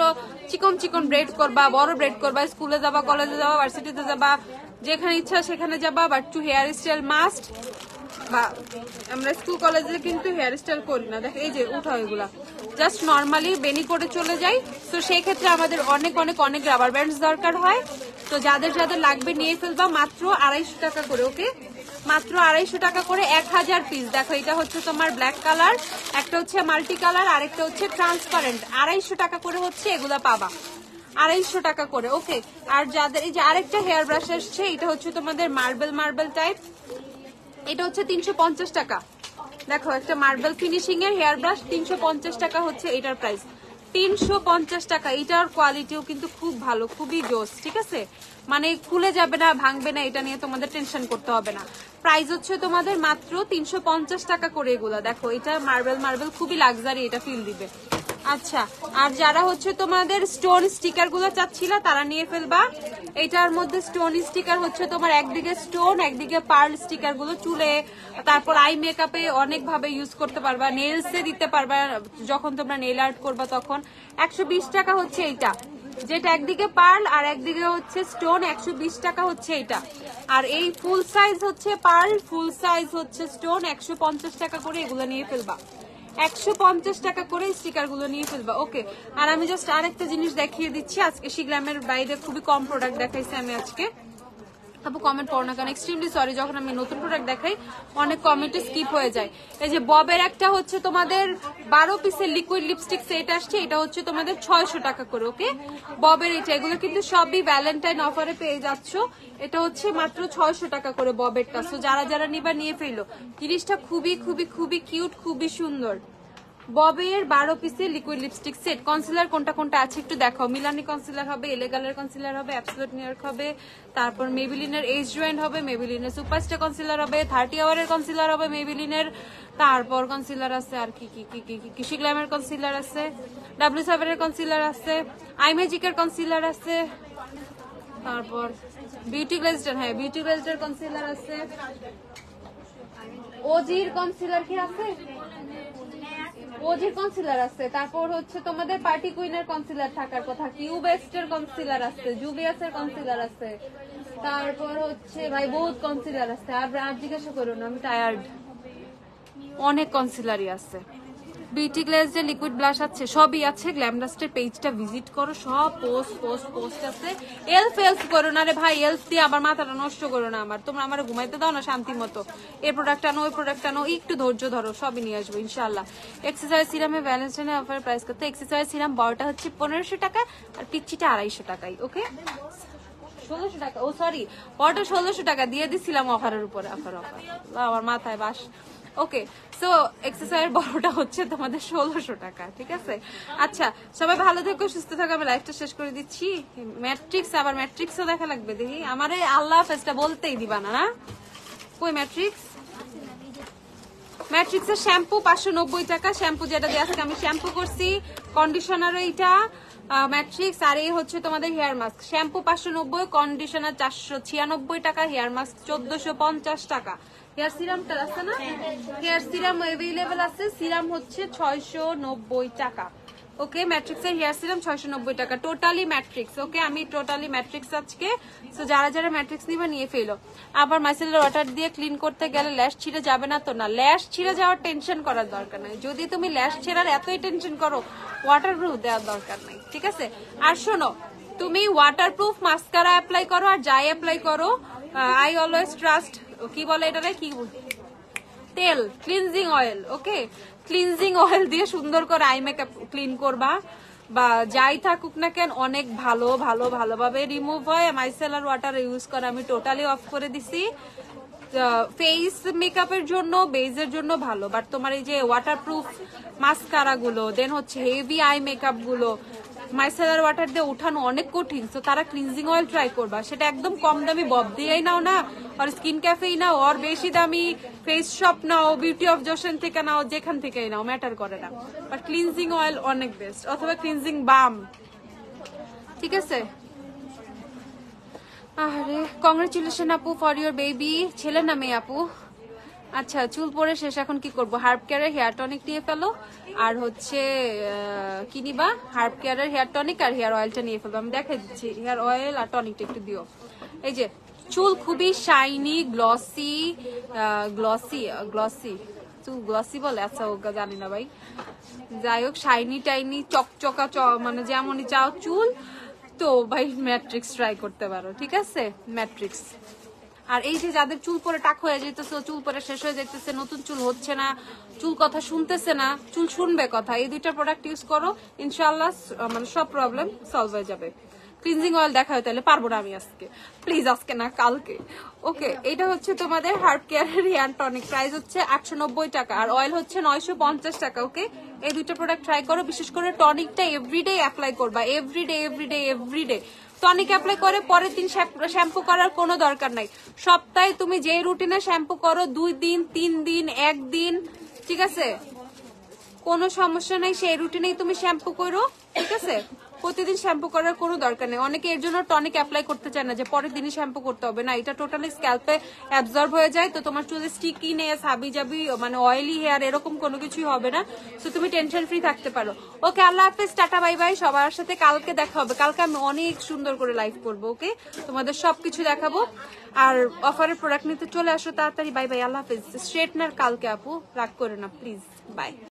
চিকন চিকন ব্রেড করবা, বড় ব্রেড করবা, স্কুলে যাবা, কলেজে যাবা, ভার্সিটিতে যাবা, যেখানে ইচ্ছা সেখানে যাবা, but too hair style must. বা আমরা স্কুল কলেজে কিন্তু হেয়ার স্টাইল করি না, দেখ এই যে উঠাও, এগুলা জাস্ট নর্মালি বেনি করে চলে যাই। তো সেই ক্ষেত্রে আমাদের অনেক অনেক অনেক রাবার ব্যান্ডস দরকার হয়। তো যাদের যাদের লাগবে নিয়ে ফেলবা, মাত্র 250 টাকা করে। ওকে, মাত্র 250 টাকা করে 1000 পিস। দেখো এটা হচ্ছে তোমার ব্ল্যাক কালার, একটা হচ্ছে মাল্টি কালার, আরেকটা হচ্ছে ট্রান্সপারেন্ট। 250 টাকা করে হচ্ছে এগুলা পাবা, 250 টাকা করে। ওকে, আর যাদের এই যে আরেকটা হেয়ার ব্রাশ আসছে, এটা হচ্ছে তোমাদের মার্বেল মার্বেল টাইপ, এটা হচ্ছে 350 টাকা। দেখো একটা মার্বেল ফিনিশিং এর হেয়ার ব্রাশ, 350 টাকা হচ্ছে এটার প্রাইস, 350 টাকা। এটার কোয়ালিটিও কিন্তু খুব ভালো, খুবই জোস। ঠিক আছে, মানে খুলে যাবে না, ভাঙবে না, এটা নিয়ে তোমাদের টেনশন করতে হবে না। প্রাইস হচ্ছে তোমাদের মাত্র 350 টাকা করে এগুলো। দেখো এটা মার্বেল মার্বেল, খুবই লাক্সারি, এটা ফিল দিবে। আচ্ছা, আর যারা হচ্ছে তোমাদের স্টোন স্টিকার গুলো চাচ্ছিল তারা নিয়ে ফেলবা। এটার মধ্যে স্টোন স্টিকার হচ্ছে তোমার একদিকে স্টোন, একদিকে পার্ল স্টিকার গুলো চুলে, তারপর আই মেকআপে অনেক ভাবে ইউজ করতে পারবা, নেলসে দিতে পারবা যখন তোমরা নেল আর্ট করবা তখন। 120 টাকা হচ্ছে এইটা, যেটা একদিকে পার্ল আর একদিকে হচ্ছে স্টোন, 120 টাকা হচ্ছে এটা। আর এই ফুল সাইজ হচ্ছে পার্ল, ফুল সাইজ হচ্ছে স্টোন, 150 টাকা করে এগুলো নিয়ে ফেলবা, 150 টাকা করে স্টিকার গুলো নিয়ে ফেলবা। ওকে, আর আমি জাস্ট আরেকটা জিনিস দেখিয়ে দিচ্ছি। আজকে শিগ্রামের বাইরে খুবই কম প্রোডাক্ট দেখাইছি আমি আজকে। আপু কমেন্ট পড়ো না কারণ এক্সট্রিমলি সরি, যখন আমি নতুন প্রোডাক্ট দেখাই অনেক কমেন্টে স্কিপ হয়ে যায়। এই যে ববের একটা হচ্ছে তোমাদের 12 পিসের লিকুইড লিপস্টিক সেট আসছে, এটা হচ্ছে তোমাদের 600 টাকা করে। ওকে, ববের এটা, এগুলো কিন্তু সবই ভ্যালেন্টাইন অফারে পেয়ে যাচ্ছ। এটা হচ্ছে মাত্র 600 টাকা করে ববেরটা। সো যারা যারা নিবা নিয়ে ফেলো, জিনিসটা খুবই খুবই খুবই কিউট, খুবই সুন্দর। ববের 12 পিসের লিকুইড লিপস্টিক সেট। কনসিলার কোনটা কোনটা আছে একটু দেখাও। মিলানি কনসিলার হবে, এলেগালের কনসিলার হবে, অ্যাবসোলিউট নিউইয়র্ক হবে, তারপর মেবিলিনের এজ জয়েন্ট হবে, মেবিলিনের সুপারস্টার কনসিলার হবে, 30 আওয়ারের কনসিলার হবে মেবিলিনের, তারপর কনসিলার আছে আর কি কি কি কি কি শিগ্লামের কনসিলার আছে, W7 এর কনসিলার আছে, আই ম্যাজিকের কনসিলার আছে, তারপর বিউটি গ্লেজড, হ্যাঁ বিউটি গ্লেজড এর কনসিলার আছে, ওজির কনসিলার কি আছে, ওজির কনসিলার আছে, তারপর হচ্ছে তোমাদের পার্টি কুইনের কনসিলার থাকার কথা, কিউবেস্ট এর কনসিলার আছে, জুবিয়াস এর কনসিলার আছে, তারপর হচ্ছে ভাই বহুত কনসিলার আছে। আর জিজ্ঞাসা করো না, আমি টায়ার্ড, অনেক কনসিলারই আছে। বিউটি গ্লেজড লিকুইড ব্লাশ আছে, সবই আছে। গ্ল্যামডাস্টের পেজটা ভিজিট করো, সব পোস্ট পোস্ট পোস্ট আছে। এলফ এলফ করো না রে ভাই, এলফ দিয়ে আবার মাথাটা নষ্ট করো না আমার। তোমরা আমার ঘুমাইতে দাও না শান্তি মতো। এই প্রোডাক্ট আনো, ওই প্রোডাক্ট আনো, একটু ধৈর্য ধরো, সবই নিয়ে আসবো ইনশাল্লাহ। এক্সারসাইজ সিরামে ভ্যালেন্টাইন অফার প্রাইস করতে, এক্সারসাইজ সিরাম বড়টা হচ্ছে 1500 টাকা আর পিচ্চিটা 250 টাকায়। ওকে, 1600 টাকা, ও সরি, বড়টা 1600 টাকা দিয়ে দিছিলাম অফারের উপরে। অফার অফার আমার মাথায় বাস। ওকে, সো এক্সারসাইজ বড়টা হচ্ছে তোমাদের 1600 টাকা। ঠিক আছে, আচ্ছা সবাই ভালো থেকো, সুস্থ থাকো। আমি লাইফটা শেষ করে দিচ্ছি। ম্যাট্রিক্স, আবার ম্যাট্রিক্সও দেখা লাগবে দেখি। আমারে আল্লাহ হাফেজটা বলতেই দিবা না, না কই ম্যাট্রিক্স? ম্যাট্রিক্সের শ্যাম্পু 590 টাকা, শ্যাম্পু যেটা দিয়ে আজকে আমি শ্যাম্পু করছি, কন্ডিশনার এইটা ম্যাট্রিক্স। আর এই হচ্ছে তোমাদের হেয়ার মাস্ক, শ্যাম্পু 590, কন্ডিশনার 496 টাকা, হেয়ার মাস্ক 1450 টাকা। হেয়ার সিরামটা আছে না, হেয়ার সিরাম অ্যাভেলেবেল আছে, সিরাম হচ্ছে 690 টাকা। ওকে, ম্যাট্রিক্সের হেয়ার সিরাম 690 টাকা, টোটালি ম্যাট্রিক্স। ওকে, আমি টোটালি ম্যাট্রিক্স আজকে। সো যারা যারা ম্যাট্রিক্স নিবে নিয়ে ফেলো। আবার মাইসেলের ওয়াটার দিয়ে ক্লিন করতে গেলে ল্যাশ ছিঁড়ে যাবে না তো? না, ল্যাশ ছিঁড়ে যাওয়ার টেনশন করার দরকার নাই। যদি তুমি ল্যাশ ছেঁড়ার এতই টেনশন করো, ওয়াটার প্রুফ দেওয়ার দরকার নাই। ঠিক আছে, আর শোনো, তুমি ওয়াটার প্রুফ মাস্কারা অ্যাপ্লাই করো আর যাই অ্যাপ্লাই করো, আই অলওয়েজ ট্রাস্ট, কি বলে এটারে, কি তেল, ক্লিনজিং অয়েল। ওকে, ক্লিনজিং অয়েল দিয়ে সুন্দর করে আই মেকআপ ক্লিন করবা, বা যাই থাকুক না কেন অনেক ভালোভাবে রিমুভ হয়। মাইসেলার ওয়াটার ইউজ করে আমি টোটালি অফ করে দিছি। ফেস মেকআপের জন্য বেজের জন্য ভালো, বাট তোমার এই যে ওয়াটারপ্রুফ মাস্কারা গুলো, দেন হচ্ছে হেভি আই মেকআপ গুলো মাইসেলার ওয়াটার দিয়ে উঠানো অনেক কঠিন। তো তারা ক্লিনজিং অয়েল ট্রাই করবা, সেটা একদম কম দামি বব দিয়েই নাও না, আর স্কিন ক্যাফেই নাও, আর বেশি দামি ফেস শপ নাও, বিউটি অফ জোশন থেকে নাও, যেখান থেকেই নাও, ম্যাটার করে না, বাট ক্লিনজিং অয়েল অনেক বেস্ট, অথবা ক্লিনজিং বাম। ঠিক আছে? আরে কংগ্রেচুলেশন আপু ফর ইউর বেবি। ছেলে না মেয়ে আপু? আচ্ছা, চুল পরে শেষ, এখন কি করবো? হার্ব কেয়ারের হেয়ার টনিক নিয়ে ফেলো, আর হচ্ছে কি নিবা? হার্ব কেয়ারের হেয়ার টনিক আর হেয়ার অয়েলটা নিয়ে ফেলবো। আমি দেখাই দিচ্ছি, হেয়ার অয়েল আর টনিকটা একটু দিও। এই যে চুল খুবই শাইনি, গ্লসি, গ্লসি গ্লসি চুল গ্লসি বলে, আচ্ছা ওগা জানি না ভাই, যাই হোক শাইনি টাইনি চকচকা মানে যেমনই চাও চুল, তো ভাই ম্যাট্রিক্স ট্রাই করতে পারো। ঠিক আছে, ম্যাট্রিক্স। আর এই যে যাদের চুল পরে টাক হয়ে যেতেছে, চুল পরে শেষ হয়ে যেতেছে, নতুন চুল হচ্ছে না, চুল কথা শুনতেছে না, চুল শুনবে কথা, এই দুইটা প্রোডাক্ট ইউজ করো, ইনশাআল্লাহ মানে সব প্রবলেম সলভ হয়ে যাবে। ক্লিনজিং অয়েল দেখা হয়, তাহলে পারবো না আমি আজকে, প্লিজ আজকে না কালকে। ওকে, এটা হচ্ছে তোমাদের হার্ব কেয়ারের হেয়ার টনিক, প্রাইস হচ্ছে 890 টাকা, আর অয়েল হচ্ছে 950 টাকা। ওকে, এই দুইটা প্রোডাক্ট ট্রাই করো, বিশেষ করে টনিকটা এভরিডে অ্যাপ্লাই করবা, everyday everyday everyday. Tonic apply করে পরের দিন শ্যাম্পু করার কোনো দরকার নাই। সপ্তাহে তুমি যে রুটিনে শ্যাম্পু করো, 2 দিন 3 দিন 1 দিন, ঠিক আছে, কোনো সমস্যা নাই, সেই রুটিনেই তুমি শ্যাম্পু করো। ঠিক আছে, প্রতিদিন শ্যাম্পু করার কোনো দরকার নেই। অনেকে এর জন্য টনিক অ্যাপ্লাই করতে চায় না, যে পরের দিনই শ্যাম্পু করতে হবে না, এটা টোটালি স্ক্যাল্পে অ্যাবজর্ব হয়ে যায়, তো তোমার চুলে স্টিকিনেস, হাবি জাবি মানে অয়েলি হেয়ার এরকম কোনো কিছুই হবে না, তো তুমি টেনশন ফ্রি থাকতে পারো। ওকে, আল্লাহ হাফেজ, টাটা বাই বাই। সবার সাথে কালকে দেখা হবে, কালকে আমি অনেক সুন্দর করে লাইভ করবো। ওকে, তোমাদের সবকিছু দেখাবো, আর অফারের প্রোডাক্ট নিতে চলে আসো তাড়াতাড়ি। বাই বাই, আল্লাহ হাফেজ। স্ট্রেটনার কালকে আপু, রাগ করে না প্লিজ, বাই।